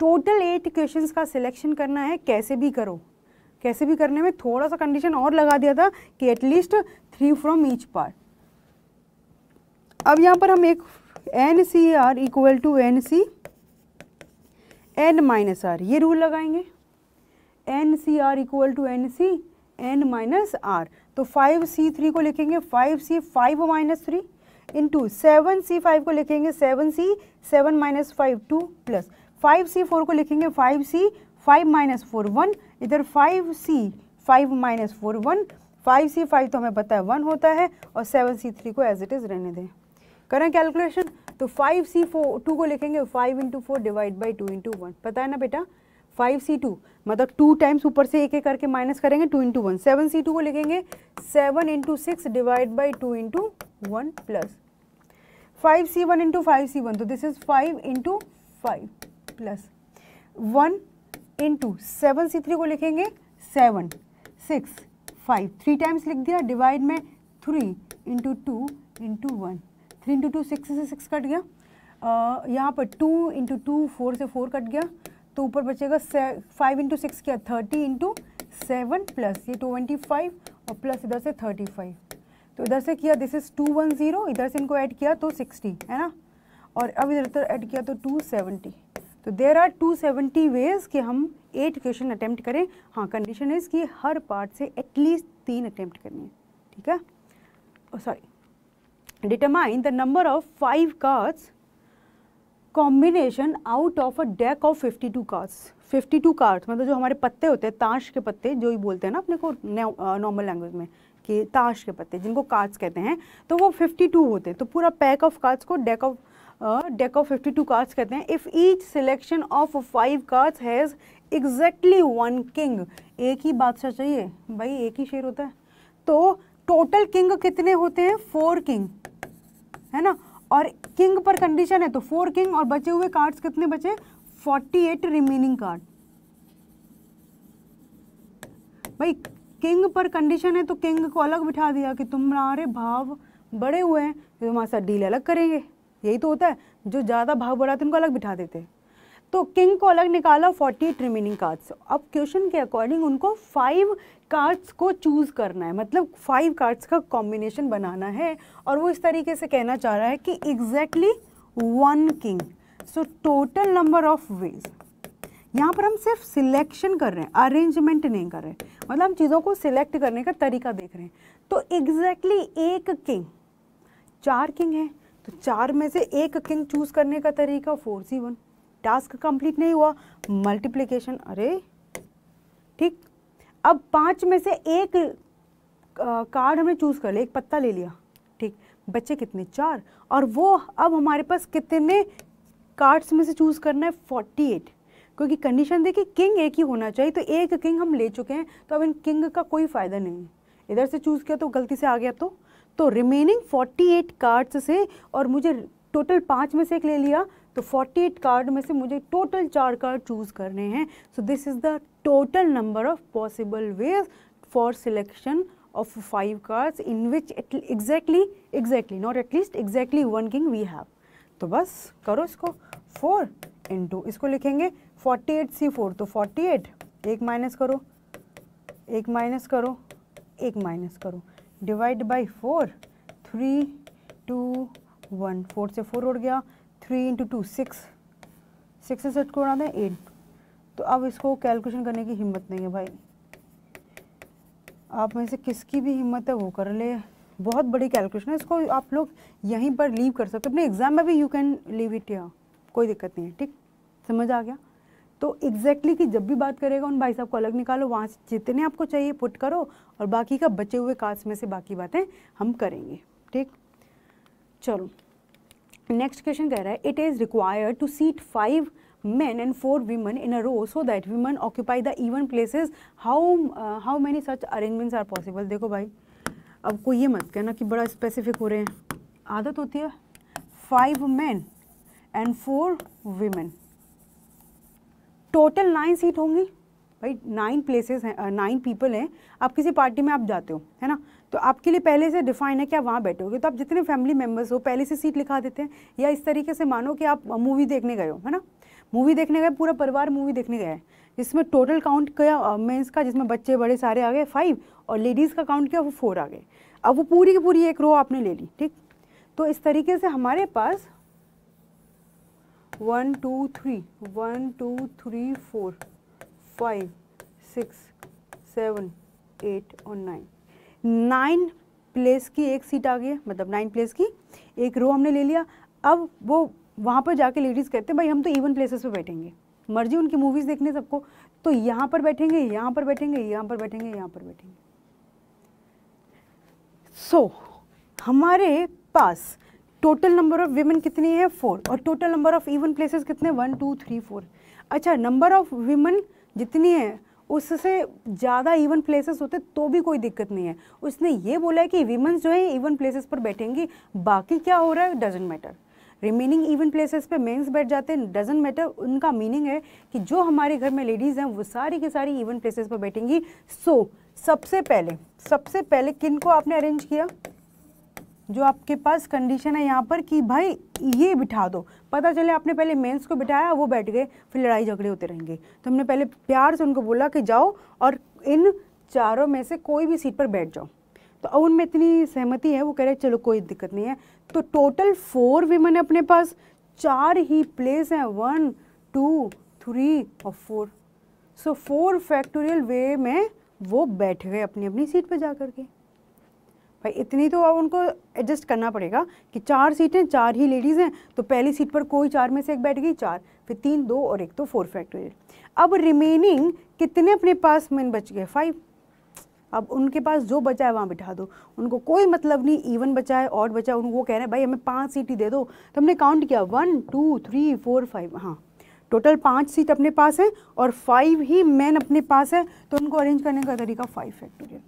total 8 questions का सिलेक्शन करना है। कैसे भी करो, कैसे भी करने में थोड़ा सा कंडीशन और लगा दिया था कि एटलीस्ट 3 फ्रॉम ईच पार्ट। अब यहाँ पर हम एक NCR equal to NC N minus R ये रूल लगाएंगे, NCR equal to NC N minus R। तो 5C3 को लिखेंगे 5C5 माइनस 3 इंटू 7C5 को लिखेंगे 7C 7 माइनस 5 2 प्लस 5C4 को लिखेंगे 5C5 माइनस 4 1, इधर 5C5 माइनस 4 1, 5C5 तो हमें पता है 1 होता है और 7C3 को एज इट इज़ रहने दें। करें कैलकुलेशन तो 5C2 को लिखेंगे 5 इंटू 4 डिवाइड बाई 2 इंटू 1, पता है ना बेटा 5C2 मतलब 2 टाइम्स ऊपर से एक एक करके माइनस करेंगे 2 इंटू 1। 7C2 को लिखेंगे 7 into 6 divide by 2 into 1 plus 5C1 into 5C1 तो this is 5 into 5 plus 1 into 7C3 को लिखेंगे 7 6 5 3 टाइम्स लिख दिया डिवाइड में 3 इंटू 2 इंटू 1, 3 इंटू 2 6 से 6 कट गया, यहाँ पर 2 इंटू 2 4 से 4 कट गया तो ऊपर बचेगा 5 इंटू 6 क्या 30 इंटू 7 प्लस ये 25 और प्लस इधर से 35, तो इधर से किया दिस इज 210, इधर से इनको ऐड किया तो 60 है ना, और अब इधर ऐड किया तो 270। तो देयर आर 270 वेज कि हम 8 क्वेश्चन अटेम्प्ट करें। हाँ कंडीशन इज कि हर पार्ट से एटलीस्ट 3 अटेम्प्ट करनी है, ठीक है। Determine the number of 5 cards combination out of a deck of 52 cards. 52 cards मतलब जो हमारे पत्ते होते हैं, ताश के पत्ते जो ही बोलते हैं ना अपने को नॉर्मल लैंग्वेज में कि ताश के पत्ते जिनको कार्ड्स कहते हैं, तो वो 52 होते हैं। तो पूरा पैक ऑफ कार्ड्स को डेक ऑफ 52 कार्ड्स कहते हैं। If each selection of 5 cards has exactly 1 king, एक ही बादशाह चाहिए भाई, एक ही शेर होता है, तो टोटल किंग कितने होते हैं 4 किंग है ना, और किंग पर कंडीशन है तो 4 किंग और बचे हुए कार्ड्स कितने बचे 48 रिमेनिंग कार्ड। भाई किंग पर कंडीशन है तो किंग को अलग बिठा दिया कि तुम्हारे भाव बड़े हुए हैं तो तुम्हारे साथ डील अलग करेंगे, यही तो होता है, जो ज़्यादा भाव बढ़ाते हैं उनको अलग बिठा देते हैं। तो किंग को अलग निकाला 48 रिमेनिंग कार्ड्स। अब क्वेश्चन के अकॉर्डिंग उनको 5 कार्ड्स को चूज करना है, मतलब 5 कार्ड्स का कॉम्बिनेशन बनाना है, और वो इस तरीके से कहना चाह रहा है कि exactly 1 king. So total number of veg, यहाँ पर हम सिर्फ सिलेक्शन कर रहे हैं, अरेंजमेंट नहीं कर रहे, मतलब हम चीज़ों को सिलेक्ट करने का तरीका देख रहे हैं। तो एग्जैक्टली 1 किंग, 4 किंग है तो 4 में से 1 किंग चूज करने का तरीका 4C1। टास्क कंप्लीट नहीं हुआ, मल्टीप्लिकेशन, अरे ठीक। अब 5 में से 1 कार्ड हमने चूज कर लिया, एक पत्ता ले लिया, ठीक, बच्चे कितने 4, और वो अब हमारे पास कितने कार्ड्स में से चूज करना है 48, क्योंकि कंडीशन देखिए किंग एक ही होना चाहिए, तो 1 किंग हम ले चुके हैं, तो अब इन किंग का कोई फायदा नहीं है, इधर से चूज किया तो गलती से आ गया तो रिमेनिंग 48 कार्ड्स से, और मुझे टोटल 5 में से 1 ले लिया तो 48 कार्ड में से मुझे टोटल 4 कार्ड चूज करने हैं। So this is the total number of possible ways for selection of 5 cards in which exactly not at least exactly 1 king we have. तो बस करो इसको, 4 इंटू इसको लिखेंगे 48C4, तो 48 एक माइनस करो, एक माइनस करो, एक माइनस करो, डिवाइड बाई 4, 3 2 1, 4 से 4 उड़ गया, 3 × 2 6, 6 से 8 को उड़ा दें 8। तो अब इसको कैलकुलेशन करने की हिम्मत नहीं है भाई, आप में से किसकी भी हिम्मत है वो कर ले, बहुत बड़ी कैलकुलेशन है, इसको आप लोग यहीं पर लीव कर सकते हो, अपने एग्जाम में भी यू कैन लीव इट या कोई दिक्कत नहीं है, ठीक, समझ आ गया। तो एग्जैक्टली कि जब भी बात करेगा उन भाई साहब को अलग निकालो, वहाँ से जितने आपको चाहिए पुट करो और बाकी का बचे हुए कास्ट में से बाकी बातें हम करेंगे, ठीक। चलो नेक्स्ट क्वेश्चन कह रहा है it is required to seat 5 men and 4 women in a row so that women occupy the even places, how many such arrangements are possible। देखो भाई अब कोई ये मत कहना कि बड़ा स्पेसिफिक हो रहे हैं, आदत होती है 5 men and 4 women, total 9 seat होंगी भाई, 9 प्लेसेस हैं, 9 पीपल हैं, आप किसी पार्टी में आप जाते हो है ना, तो आपके लिए पहले से डिफाइन है कि आप वहाँ बैठोगे, तो आप जितने फैमिली मेम्बर्स हो पहले से सीट लिखा देते हैं, या इस तरीके से मानो कि आप मूवी देखने गए हो है ना, मूवी देखने गए, पूरा परिवार मूवी देखने गया है, जिसमें टोटल काउंट किया मेंस का, जिसमें बच्चे बड़े सारे आ गए 5 और लेडीज़ का काउंट किया वो 4 आ गए, अब वो पूरी की पूरी एक रो आपने ले ली, ठीक। तो इस तरीके से हमारे पास 1 2 3 1 2 3 4 5 6 7 8 और 9 प्लेस की एक सीट आ गई है, मतलब 9 प्लेस की एक रो हमने ले लिया। अब वो वहाँ पर जाके लेडीज़ कहते हैं भाई हम तो इवन प्लेसेस पे बैठेंगे, मर्जी उनकी मूवीज़ देखने सबको, तो यहाँ पर बैठेंगे, यहाँ पर बैठेंगे, यहाँ पर बैठेंगे, यहाँ पर बैठेंगे। सो हमारे पास टोटल नंबर ऑफ विमेन कितनी है 4 और total number of even places कितने 1 2 3 4। अच्छा नंबर ऑफ विमेन जितनी है उससे ज़्यादा इवन प्लेसेस होते तो भी कोई दिक्कत नहीं है, उसने ये बोला है कि विमेंस जो है इवन प्लेसेस पर बैठेंगी, बाकी क्या हो रहा है doesn't matter, remaining even places पे मेंस बैठ जाते हैं डजेंट मैटर। उनका मीनिंग है कि जो हमारे घर में लेडीज़ हैं वो सारी की सारी इवन प्लेसेस पर बैठेंगी। सो सबसे पहले किन को आपने अरेंज किया, जो आपके पास कंडीशन है यहाँ पर कि भाई ये बिठा दो, पता चले आपने पहले मेंस को बिठाया वो बैठ गए, फिर लड़ाई झगड़े होते रहेंगे, तो हमने पहले प्यार से उनको बोला कि जाओ और इन चारों में से कोई भी सीट पर बैठ जाओ, तो अब उनमें इतनी सहमति है, वो कह रहे चलो कोई दिक्कत नहीं है। तो टोटल 4 विमेन है अपने पास, 4 ही प्लेस हैं 1 2 3 और 4। सो 4 फैक्टोरियल वे में वो बैठ गए अपनी अपनी सीट पे जा कर के। भाई इतनी तो अब उनको एडजस्ट करना पड़ेगा कि 4 सीटें 4 ही लेडीज़ हैं, तो पहली सीट पर कोई 4 में से एक बैठ गई, 4 फिर 3 2 और 1 तो 4 फैक्टोरियल। अब रिमेनिंग कितने अपने पास मेन बच गए 5। अब उनके पास जो बचा है वहाँ बिठा दो, उनको कोई मतलब नहीं इवन बचा है ऑड बचा है, उनको कह रहे हैं भाई हमें 5 सीट ही दे दो। तो हमने काउंट किया 1 2 3 4 5, हाँ टोटल 5 सीट अपने पास है और 5 ही मैन अपने पास है, तो उनको अरेंज करने का तरीका 5 फैक्टोरियल।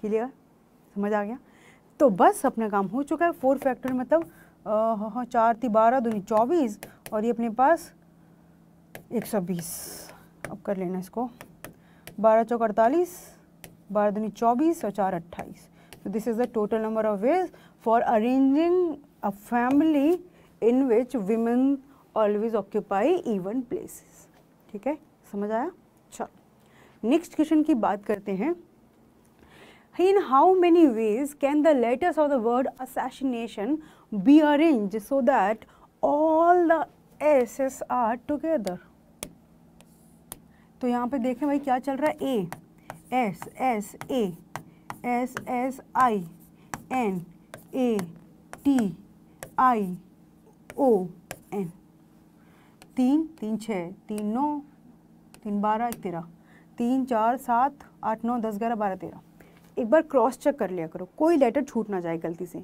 क्लियर, समझ आ गया। तो बस अपना काम हो चुका है। 4 फैक्टोरियल मतलब 4 × 12 दूनी 24 और ये अपने पास 120। अब कर लेना इसको, 12 × 4 = 48, 12 दूनी 24 और 4 28। So this is the total number of ways for arranging a family in which women always occupy even places। ठीक है, समझ आया। चलो नेक्स्ट क्वेश्चन की बात करते हैं। In how many ways can the letters of the word assassination be arranged so that all the S's are together? तो यहाँ पे देखें भाई क्या चल रहा है, A S S A S S I N A T I O N, 3 3 6 3 9 3 12 13, 3 4 7 8 9 10 11 12 13। एक बार क्रॉस चेक कर लिया करो, कोई लेटर छूट ना जाए गलती से।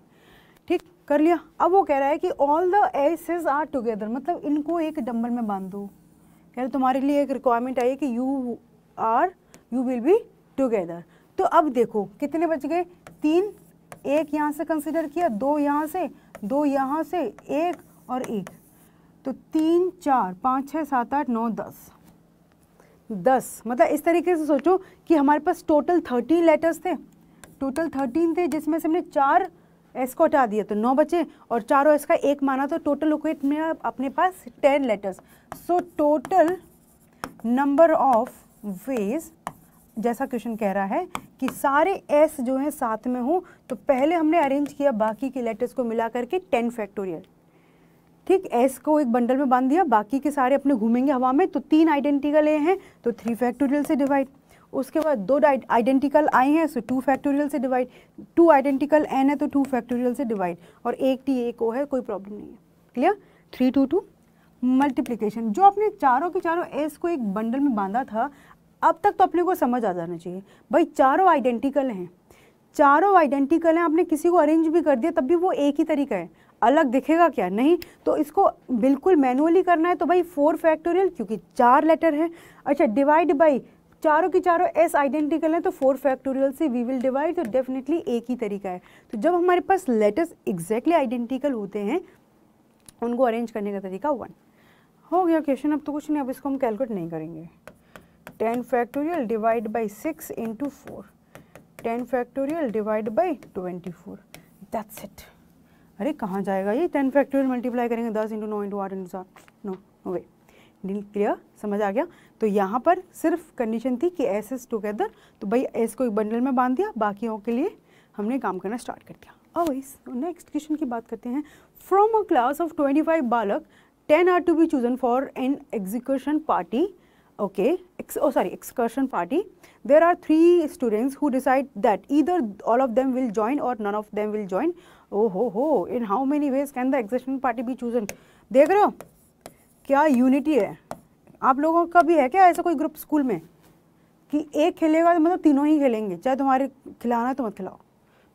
ठीक कर लिया। अब वो कह रहा है कि all the aces are together, मतलब इनको एक डंबल में बांध दो। कह रहे तुम्हारे लिए एक रिक्वायरमेंट आई है कि यू विल बी टुगेदर। तो अब देखो कितने बच गए, 3, एक यहाँ से कंसिडर किया, 2 यहाँ से, 2 यहाँ से, 1 और 1, तो 3 4 5 6 7 8 9 10। मतलब इस तरीके से सोचो कि हमारे पास टोटल 13 लेटर्स थे, टोटल 13 थे, जिसमें से हमने 4 एस को हटा दिया तो 9 बचे और चारों एस का एक माना तो टोटल इक्वेट में अपने पास 10 letters. So total number of veg, जैसा क्वेश्चन कह रहा है कि सारे एस जो है साथ में हो, तो पहले हमने अरेंज किया बाकी के लेटर्स को मिला करके 10 फैक्टोरियल। ठीक, एस को एक बंडल में बांध दिया, बाकी के सारे अपने घूमेंगे हवा में, तो 3 आइडेंटिकल ए हैं तो 3 फैक्टोरियल से डिवाइड। उसके बाद 2 आइडेंटिकल आई हैं सो 2 फैक्टोरियल से डिवाइड, 2 आइडेंटिकल एन है तो 2 फैक्टोरियल से डिवाइड, और एक टी एक ओ है, कोई प्रॉब्लम नहीं है। क्लियर? 3 2 2 मल्टीप्लिकेशन। जो आपने चारों के चारों एस को एक बंडल में बांधा था, अब तक तो अपने को समझ आ जाना चाहिए भाई, चारों आइडेंटिकल हैं, चारों आइडेंटिकल हैं, आपने किसी को अरेंज भी कर दिया तब भी वो एक ही तरीका है, अलग दिखेगा क्या? नहीं। तो इसको बिल्कुल मैनुअली करना है तो भाई 4 फैक्टोरियल, क्योंकि 4 लेटर है। अच्छा, डिवाइड बाई, चारों की चारों एस आइडेंटिकल हैं तो 4 फैक्टोरियल से वी विल डिवाइड, तो डेफिनेटली एक ही तरीका है। तो जब हमारे पास लेटर्स एग्जैक्टली आइडेंटिकल होते हैं, उनको अरेंज करने का तरीका 1 हो गया क्वेश्चन। अब तो कुछ नहीं, अब इसको हम कैलकुलेट नहीं करेंगे। 10 factorial divide by 6 into 4, 10 factorial divide by 24, that's it. अरे कहाँ जाएगा ये 10 फैक्टोरियल मल्टीप्लाई करेंगे 10 into 9 into 8 into 7, no no way. Clear? समझ आ गया? तो यहाँ पर सिर्फ कंडीशन थी कि एस एस टुगेदर, तो भाई एस को एक बंडल में बांध दिया, बाकियों के लिए हमने काम करना स्टार्ट कर दिया। अब इस नेक्स्ट क्वेश्चन की बात करते हैं। फ्रॉम अ क्लास ऑफ 25 बालक 10 are to be chosen for an execution party, okay, excursion party. There are 3 students who decide that either all of them will join or none of them will join. Oh ho, in how many ways can the excursion party be chosen? देख रहे हो क्या यूनिटी है? आप लोगों का भी है क्या ऐसा कोई ग्रुप स्कूल में कि एक खेलेगा तो मतलब तीनों ही खेलेंगे, चाहे तुम्हारे खिलाना है तो मत खिलाओ?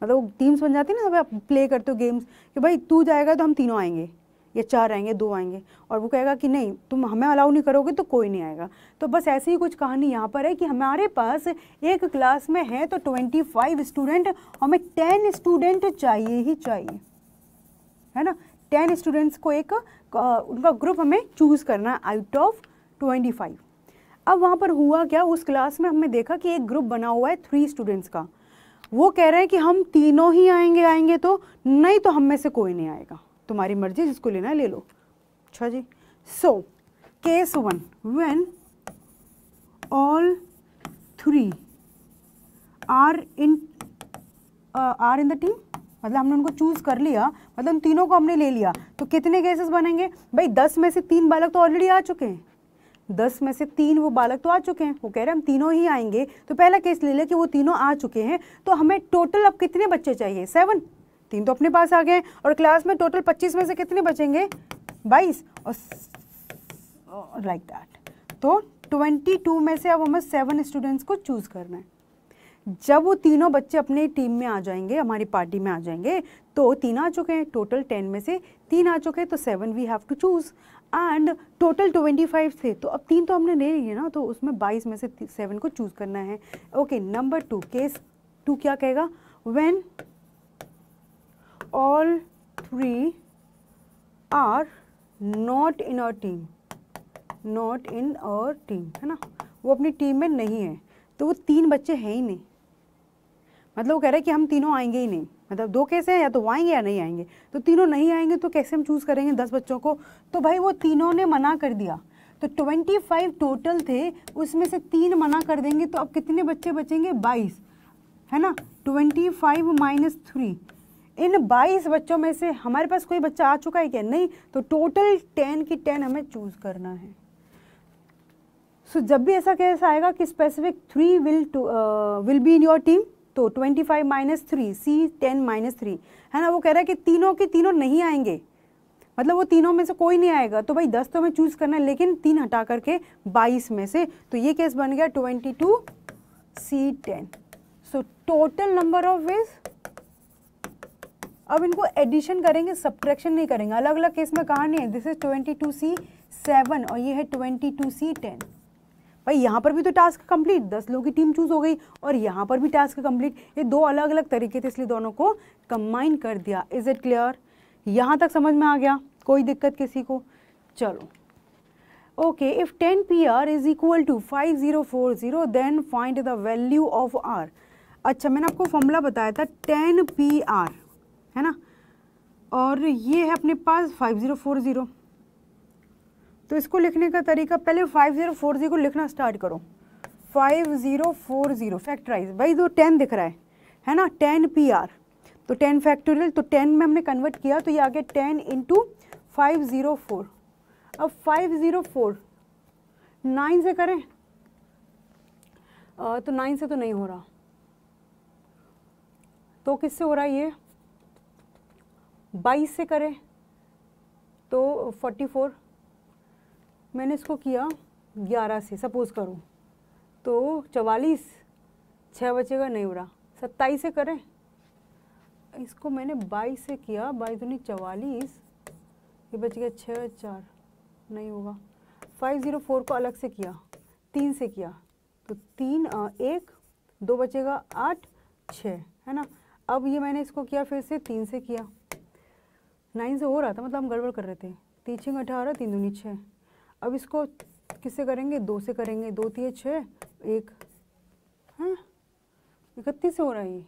मतलब टीम्स बन जाती है ना, आप प्ले करते हो गेम्स कि भाई तू जाएगा तो हम तीनों आएंगे, या 4 आएंगे, 2 आएंगे, और वो कहेगा कि नहीं तुम हमें अलाउ नहीं करोगे तो कोई नहीं आएगा। तो बस ऐसी ही कुछ कहानी यहाँ पर है कि हमारे पास एक क्लास में है तो 25 स्टूडेंट, हमें 10 स्टूडेंट चाहिए ही चाहिए, है ना। 10 स्टूडेंट्स को एक उनका ग्रुप हमें चूज़ करना है आउट ऑफ 25। अब वहाँ पर हुआ क्या, उस क्लास में हमने देखा कि एक ग्रुप बना हुआ है 3 स्टूडेंट्स का। वो कह रहे हैं कि हम तीनों ही आएंगे तो नहीं, तो हम में से कोई नहीं आएगा, तुम्हारी मर्जी, जिसको लेना है ले लो। अच्छा जी। So case 1, when all 3 are in the team, मतलब हमने उनको चूज कर लिया, मतलब उन तीनों को हमने ले लिया, तो कितने केसेस बनेंगे भाई? 10 में से 3 बालक तो ऑलरेडी आ चुके हैं, 10 में से 3 वो बालक तो आ चुके हैं, वो कह रहे हैं हम तीनों ही आएंगे, तो पहला केस ले ले कि वो तीनों आ चुके हैं, तो हमें टोटल अब कितने बच्चे चाहिए? 7। 3 तो अपने पास आ गए, और क्लास में टोटल 25 में से कितने बचेंगे? 22, और लाइक दैट। तो 22 में से अब हमें 7 स्टूडेंट्स को चूज करना है। जब वो तीनों बच्चे अपनी टीम में आ जाएंगे, हमारी पार्टी में आ जाएंगे, तो 3 आ चुके हैं, टोटल 10 में से 3 आ चुके हैं, तो 7 we have to choose, and total 25 थे, तो अब 3 तो हमने ले लिए ना, तो उसमें 22 में से 7 को चूज करना है। ओके, नंबर 2, केस 2 क्या कहेगा? When all 3 are not in our team, not in our team, है ना, वो अपनी टीम में नहीं है, तो वो 3 बच्चे हैं ही नहीं, मतलब वो कह रहे हैं कि हम तीनों आएंगे ही नहीं, मतलब 2 केस हैं, या तो वो आएंगे या नहीं आएंगे, तो तीनों नहीं आएंगे तो कैसे हम चूज़ करेंगे 10 बच्चों को? तो भाई वो तीनों ने मना कर दिया, तो 25 टोटल थे, उसमें से 3 मना कर देंगे, तो अब कितने बच्चे बचेंगे? 22, है ना। 25 माइनस 3, इन 22 बच्चों में से हमारे पास कोई बच्चा आ चुका है क्या? नहीं, तो टोटल 10 की 10 हमें चूज करना है। सो जब भी ऐसा केस आएगा कि specific 3 will be in your team, तो 25 माइनस 3, सी 10 माइनस 3, है ना। वो कह रहा है कि तीनों के तीनों नहीं आएंगे, मतलब वो तीनों में से कोई नहीं आएगा, तो भाई 10 तो हमें चूज करना है, लेकिन 3 हटा करके 22 में से, तो ये केस बन गया 22 सी 10। सो टोटल नंबर ऑफ वेज, अब इनको एडिशन करेंगे, सब्ट्रैक्शन नहीं करेंगे, अलग अलग केस में कहानी है। दिस इज 22C 7 और ये है 22C 10। भाई यहाँ पर भी तो टास्क कंप्लीट, 10 लोगों की टीम चूज हो गई, और यहाँ पर भी टास्क कंप्लीट, ये 2 अलग अलग तरीके थे, इसलिए दोनों को कंबाइन कर दिया। Is it clear? यहाँ तक समझ में आ गया? कोई दिक्कत किसी को? चलो, okay, if 10 PR is equal to 5040 then find the value of R। अच्छा, मैंने आपको फॉर्मूला बताया था 10 PR, है ना, और ये है अपने पास 5040। तो इसको लिखने का तरीका, पहले 5040 को लिखना स्टार्ट करो। 5040 फैक्टराइज, भाई तो 10 दिख रहा है ना, 10 PR, तो 10 फैक्टोरियल, तो 10 में हमने कन्वर्ट किया तो ये आ गया 10 इंटू 504। अब 504 9 से करें तो 9 से तो नहीं हो रहा, तो किससे हो रहा है ये, 22 से करें तो 44। मैंने इसको किया 11 से सपोज करूँ तो 44, 6 बचेगा, नहीं हो रहा। 27 से करें, इसको मैंने 22 से किया, 22 दूनी 44, ये बच गया 6 4, नहीं होगा। 504 को अलग से किया, 3 से किया तो 3 1 2 बचेगा 8 6, है ना। अब ये मैंने इसको किया फिर से 3 से किया, 9 से हो रहा था, मतलब हम गड़बड़ कर रहे थे। 3 6 18, 3 दूनी 6। अब इसको किससे करेंगे, 2 से करेंगे, 2 3 6 1, हाँ 31 से हो रहा है। ये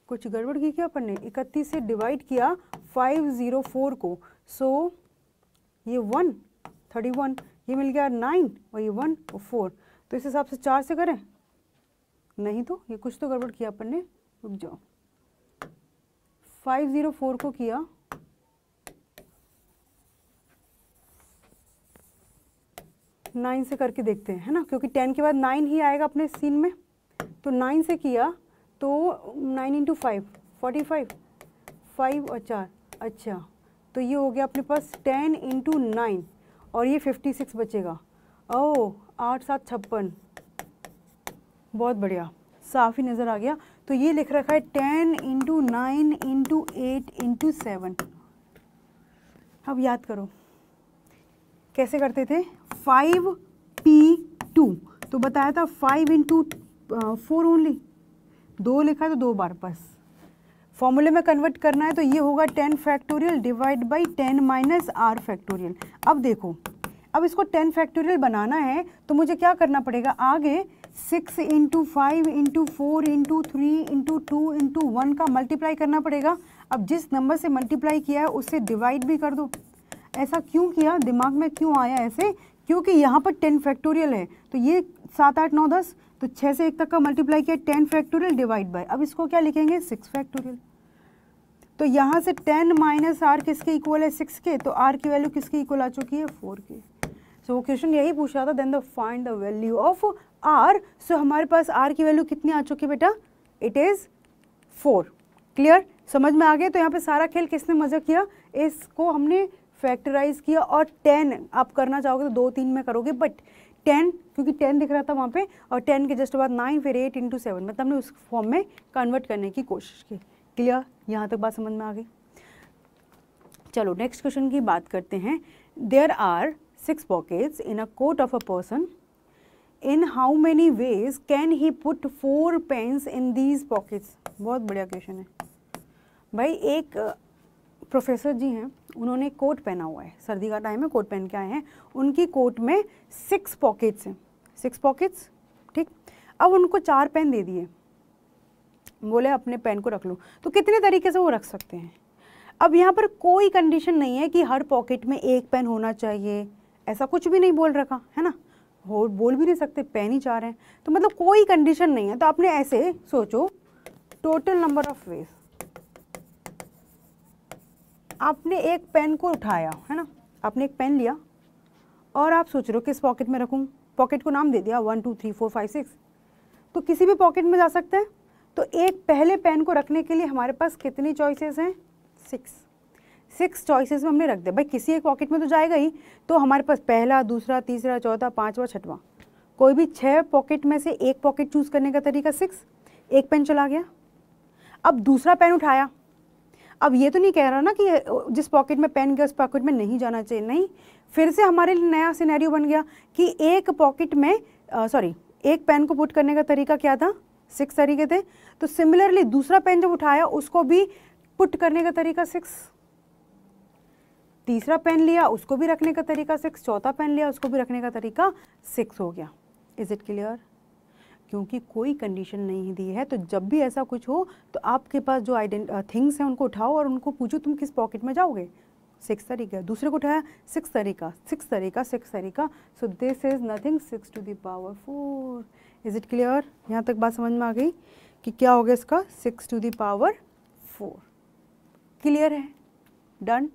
कुछ गड़बड़ की क्या अपन ने, 31 से डिवाइड किया 504 को, सो ये 1 31, ये मिल गया 9 और ये 1 और 4, तो इस हिसाब से 4 से करें, नहीं तो ये कुछ तो गड़बड़ किया अपन ने, रुक जाओ। 504 को किया 9 से करके देखते हैं, है ना, क्योंकि 10 के बाद 9 ही आएगा अपने सीन में। तो 9 से किया तो 9 इंटू 5 45, 5 और 4, अच्छा तो ये हो गया अपने पास 10 इंटू 9 और ये 56 बचेगा। ओह 8 7 56, बहुत बढ़िया, साफ ही नज़र आ गया। तो ये लिख रखा है 10 इंटू 9 इंटू 8 इंटू 7। अब याद करो कैसे करते थे, 5P2 तो बताया था 5 इंटू 4 ओनली, 2 लिखा है तो 2 बार, बस फॉर्मूले में कन्वर्ट करना है तो ये होगा 10 factorial divide by 10 minus R factorial. अब देखो, अब इसको 10 फैक्टोरियल बनाना है तो मुझे क्या करना पड़ेगा, आगे 6 into 5 into 4 into 3 into 2 into 1 का मल्टीप्लाई करना पड़ेगा। अब जिस नंबर से मल्टीप्लाई किया है उससे डिवाइड भी कर दो। ऐसा क्यों किया, दिमाग में क्यों आया ऐसे, क्योंकि यहाँ पर 10 फैक्टोरियल है, तो ये 7 8 9 10, तो 6 से 1 तक का मल्टीप्लाई किया 10 फैक्टोरियल डिवाइड बाय, अब इसको क्या लिखेंगे 6 फैक्टोरियल। तो यहाँ से 10 माइनस R किसके इक्वल है 6 के, तो R की वैल्यू किसके इक्वल आ चुकी है 4 के। सो वो क्वेश्चन यही पूछ रहा था, then the find the value of R। सो हमारे पास R की वैल्यू कितनी आ चुकी है बेटा, इट इज़ 4। क्लियर, समझ में आ गया। तो यहाँ पे सारा खेल किसने मजा किया, इसको हमने फैक्टराइज किया, और 10 आप करना चाहोगे तो 2 3 में करोगे, बट 10 क्योंकि 10 दिख रहा था वहाँ पे, और 10 के जस्ट बाद 9 फिर 8 इंटू 7, मतलब हमने उस फॉर्म में कन्वर्ट करने की कोशिश की। क्लियर, यहाँ तक बात समझ में आ गई। चलो नेक्स्ट क्वेश्चन की बात करते हैं। There are 6 pockets in a coat of a person, in how many ways can he put 4 pens in these pockets. बहुत बढ़िया क्वेश्चन है भाई। एक प्रोफेसर जी हैं, उन्होंने कोट पहना हुआ है, सर्दी का टाइम है, कोट पहन के आए हैं, उनकी कोट में 6 पॉकेट्स हैं, 6 पॉकेट्स, ठीक। अब उनको 4 पेन दे दिए, बोले अपने पेन को रख लो, तो कितने तरीके से वो रख सकते हैं। अब यहाँ पर कोई कंडीशन नहीं है कि हर पॉकेट में 1 पेन होना चाहिए, ऐसा कुछ भी नहीं बोल रखा है ना, हो बोल भी नहीं सकते, पेन ही 4 हैं, तो मतलब कोई कंडीशन नहीं है। तो आपने ऐसे सोचो, टोटल नंबर ऑफ वेज, आपने एक पेन को उठाया है ना, आपने एक पेन लिया और आप सोच रहे हो किस पॉकेट में रखूं, पॉकेट को नाम दे दिया 1 2 3 4 5 6, तो किसी भी पॉकेट में जा सकते हैं। तो एक पहले पेन को रखने के लिए हमारे पास कितनी चॉइसेस हैं, 6 चॉइसेस में हमने रख दिया। भाई किसी एक पॉकेट में तो जाएगा ही, तो हमारे पास पहला दूसरा तीसरा चौथा पांचवा छठवां, कोई भी 6 पॉकेट में से एक पॉकेट चूज करने का तरीका 6, एक पेन चला गया। अब दूसरा पेन उठाया, अब ये तो नहीं कह रहा ना कि जिस पॉकेट में पेन गया उस पॉकेट में नहीं जाना चाहिए, नहीं, फिर से हमारे लिए नया सिनेरियो बन गया कि एक पॉकेट में एक पेन को पुट करने का तरीका क्या था, 6 तरीके थे। तो सिमिलरली दूसरा पेन जब उठाया उसको भी पुट करने का तरीका 6, तीसरा पेन लिया उसको भी रखने का तरीका 6, चौथा पेन लिया उसको भी रखने का तरीका 6 हो गया। Is it clear? क्योंकि कोई कंडीशन नहीं दी है। तो जब भी ऐसा कुछ हो तो आपके पास जो थिंग्स हैं उनको उठाओ और उनको पूछो तुम किस पॉकेट में जाओगे। 6 तरीका, दूसरे को उठाया 6 तरीका, 6 तरीका, 6 तरीका। So this is nothing 6 to the power 4। Is it clear? यहाँ तक बात समझ में आ गई कि क्या होगा इसका 6 टू द पावर 4। क्लियर है? डन।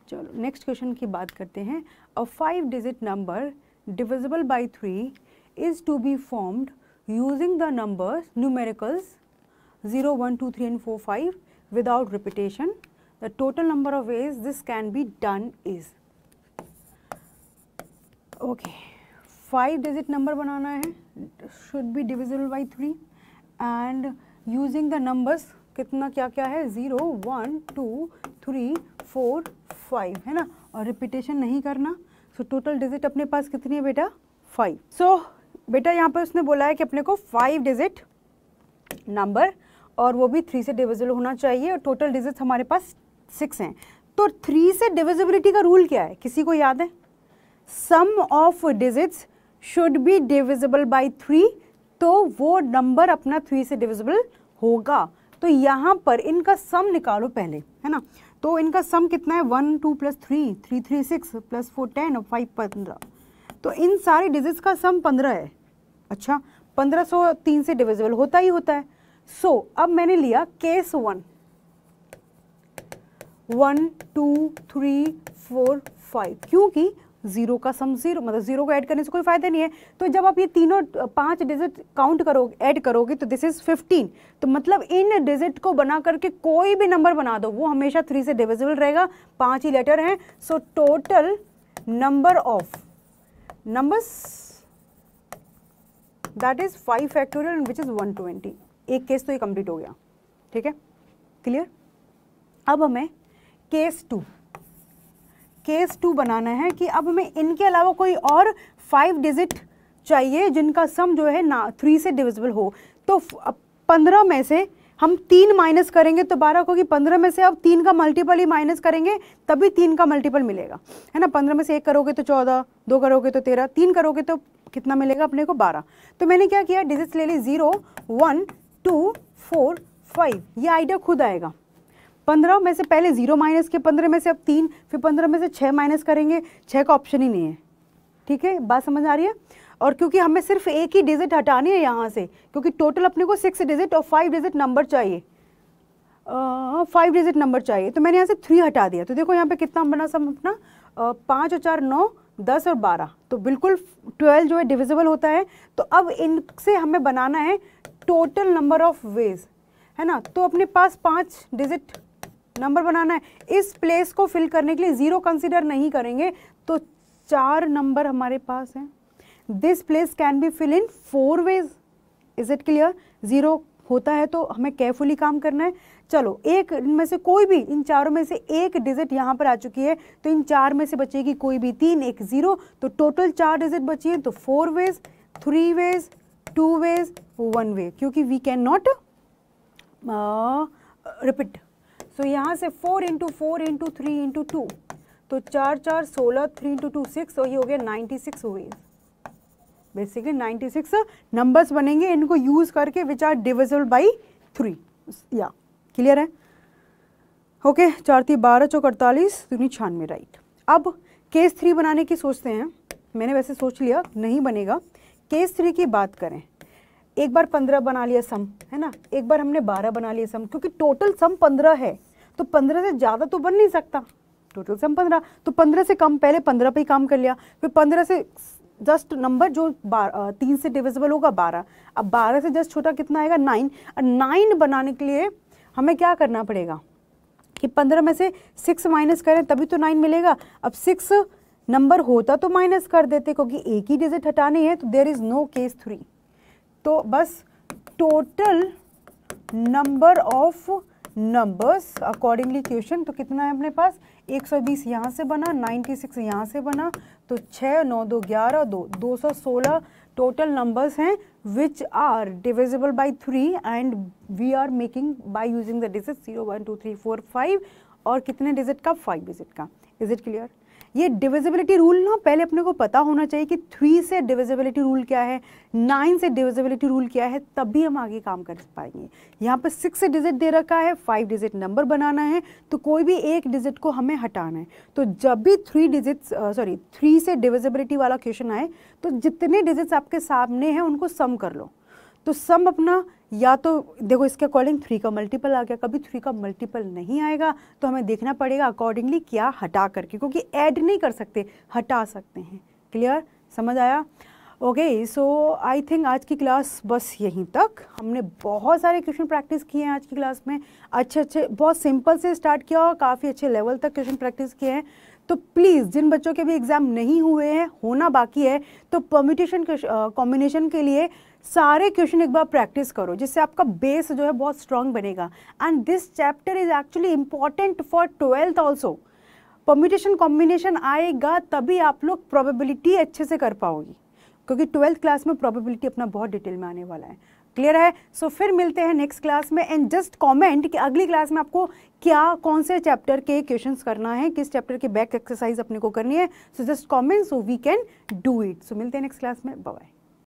चलो नेक्स्ट क्वेश्चन की बात करते हैं। अ 5 digit number divisible by 3 is to be formed using the numbers numericals 0, 1, 2, 3 and 4, 5 without repetition. The total number of ways this can be done is, okay, 5 digit number बनाना है, should be divisible by 3 and using the numbers कितना क्या क्या है 0, 1, 2, 3, 4, 5 है ना, और रिपीटेशन नहीं करना। सो टोटल डिजिट अपने पास कितनी है बेटा 5। सो बेटा यहाँ पर उसने बोला है कि अपने को 5 डिजिट नंबर और वो भी 3 से डिविजिबल होना चाहिए और टोटल डिजिट्स हमारे पास 6 हैं। तो 3 से डिविजिबिलिटी का रूल क्या है, किसी को याद है? Sum of digits should be divisible by 3, तो वो नंबर अपना 3 से डिविजिबल होगा। तो यहाँ पर इनका सम निकालो पहले, है ना। तो इनका सम कितना है 1, 2 + 3, 3, 3, 6 + 4, 10 और 5, 15। तो इन सारे डिजिट्स का सम 15 है। अच्छा, 1500 3 से डिविजिबल होता ही होता है। सो अब मैंने लिया केस 1, 1, 2, 3, 4, 5, क्योंकि 0 का सम 0, मतलब 0 को ऐड करने से कोई फायदा नहीं है। तो जब आप ये तीनों 5 डिजिट काउंट करोगे, ऐड करोगे तो दिस इज 15। तो मतलब इन डिजिट को बना करके कोई भी नंबर बना दो वो हमेशा 3 से डिविजिबल रहेगा। 5 ही लेटर हैं। सो total number of numbers that is 5 factorial which is 120। एक केस तो ये कंप्लीट हो गया, ठीक है, क्लियर। अब हमें केस 2 बनाना है कि अब हमें इनके अलावा कोई और 5 डिजिट चाहिए जिनका सम जो है ना 3 से डिविजिबल हो। तो 15 में से हम 3 माइनस करेंगे तो 12 होगी। 15 में से अब 3 का मल्टीपल ही माइनस करेंगे तभी 3 का मल्टीपल मिलेगा, है ना। 15 में से 1 करोगे तो 14, 2 करोगे तो 13, 3 करोगे तो कितना मिलेगा अपने को 12। तो मैंने क्या किया, डिजिट्स ले ली 0, 1, 2, 4, 5। ये आइडिया खुद आएगा। 15 में से पहले 0 माइनस के, 15 में से अब 3, फिर 15 में से 6 माइनस करेंगे। 6 का ऑप्शन ही नहीं है, ठीक है, बात समझ आ रही है। और क्योंकि हमें सिर्फ एक ही डिजिट हटानी है यहाँ से, क्योंकि टोटल अपने को 6 डिजिट और 5 डिजिट नंबर चाहिए, 5 डिजिट नंबर चाहिए। तो मैंने यहाँ से 3 हटा दिया। तो देखो यहाँ पे कितना बना सम अपना 5 और 4 9, 10 और 12। तो बिल्कुल 12 जो है डिविजिबल होता है। तो अब इनसे हमें बनाना है टोटल नंबर ऑफ वेज, है ना। तो अपने पास 5 डिजिट नंबर बनाना है। इस प्लेस को फिल करने के लिए 0 कंसिडर नहीं करेंगे, तो 4 नंबर हमारे पास हैं। This place can be fill in 4 ways. Is it clear? 0 होता है तो हमें केयरफुली काम करना है। चलो, एक इनमें से कोई भी, इन चारों में से एक डिजिट यहाँ पर आ चुकी है, तो इन 4 में से बचेगी कोई भी 3, एक 0। तो टोटल 4 डिजिट बची है। तो 4 वेज, 3 वेज, 2 वेज, 1 वे, क्योंकि वी कैन नॉट रिपीट। तो यहाँ से 4 × 4 × 3 × 2, तो 4 4 16, 3 × 2 6, और ये हो गया 96 वेज। बेसिकली 96 नंबर्स बनेंगे इनको यूज करके विच आर डिविजिबल बाई 3। या क्लियर है? Okay, 4 3 12, 4 48, 3 96, right. अब केस 3 बनाने की सोचते हैं। मैंने वैसे सोच लिया नहीं बनेगा। केस 3 की बात करें, एक बार 15 बना लिया सम, है ना, एक बार हमने 12 बना लिया सम, क्योंकि टोटल सम 15 है। तो 15 से ज़्यादा तो बन नहीं सकता, टोटल सम 15। तो 15 से कम, पहले 15 पे ही काम कर लिया। फिर 15 से जस्ट नंबर जो 3 से डिविजिबल होगा 12। अब 12 से जस्ट छोटा कितना आएगा 9। और 9 बनाने के लिए हमें क्या करना पड़ेगा कि 15 में से 6 माइनस करें तभी तो 9 मिलेगा। अब 6 नंबर होता तो माइनस कर देते, क्योंकि एक ही डिजिट हटानी है। तो देयर इज़ नो केस 3। तो बस total number of numbers accordingly question, तो कितना है अपने पास 120 यहाँ से बना, 96 यहाँ से बना, तो 6 9 2 11 2 216 टोटल नंबर्स हैं which are divisible by 3 and we are making by using the digit 0 1 2 3 4 5। और कितने डिजिट का? 5 डिजिट का। Is it clear? ये डिविजिबिलिटी रूल ना पहले अपने को पता होना चाहिए कि 3 से डिविजिबिलिटी रूल क्या है, 9 से डिविजिबिलिटी रूल क्या है, तभी हम आगे काम कर पाएंगे। यहाँ पर 6 से डिजिट दे रखा है, 5 डिजिट नंबर बनाना है, तो कोई भी एक डिजिट को हमें हटाना है। तो जब भी 3 से डिविजिबिलिटी वाला क्वेश्चन आए तो जितने डिजिट्स आपके सामने हैं उनको सम कर लो। तो सम अपना या तो देखो इसके अकॉर्डिंग 3 का मल्टीपल आ गया, कभी 3 का मल्टीपल नहीं आएगा तो हमें देखना पड़ेगा अकॉर्डिंगली क्या हटा करके, क्योंकि ऐड नहीं कर सकते, हटा सकते हैं। क्लियर, समझ आया? ओके, सो आई थिंक आज की क्लास बस यहीं तक। हमने बहुत सारे क्वेश्चन प्रैक्टिस किए हैं आज की क्लास में, अच्छे बहुत सिंपल से स्टार्ट किया और काफ़ी अच्छे लेवल तक क्वेश्चन प्रैक्टिस किए हैं। तो प्लीज़ जिन बच्चों के भी एग्ज़ाम नहीं हुए हैं, होना बाकी है, तो परम्यूटेशन कॉम्बिनेशन के लिए सारे क्वेश्चन एक बार प्रैक्टिस करो, जिससे आपका बेस जो है बहुत स्ट्रांग बनेगा। And this chapter is actually important for 12th also. Permutation combination आएगा तभी आप लोग प्रोबेबिलिटी अच्छे से कर पाओगे, क्योंकि 12th क्लास में प्रोबेबिलिटी अपना बहुत डिटेल में आने वाला है। क्लियर है? सो फिर मिलते हैं नेक्स्ट क्लास में। एंड जस्ट कमेंट कि अगली क्लास में आपको क्या, कौन से चैप्टर के क्वेश्चंस करना है, किस चैप्टर के बैक एक्सरसाइज अपने को करनी है। So just comment so we can do it. So मिलते हैं नेक्स्ट क्लास में। Bye bye.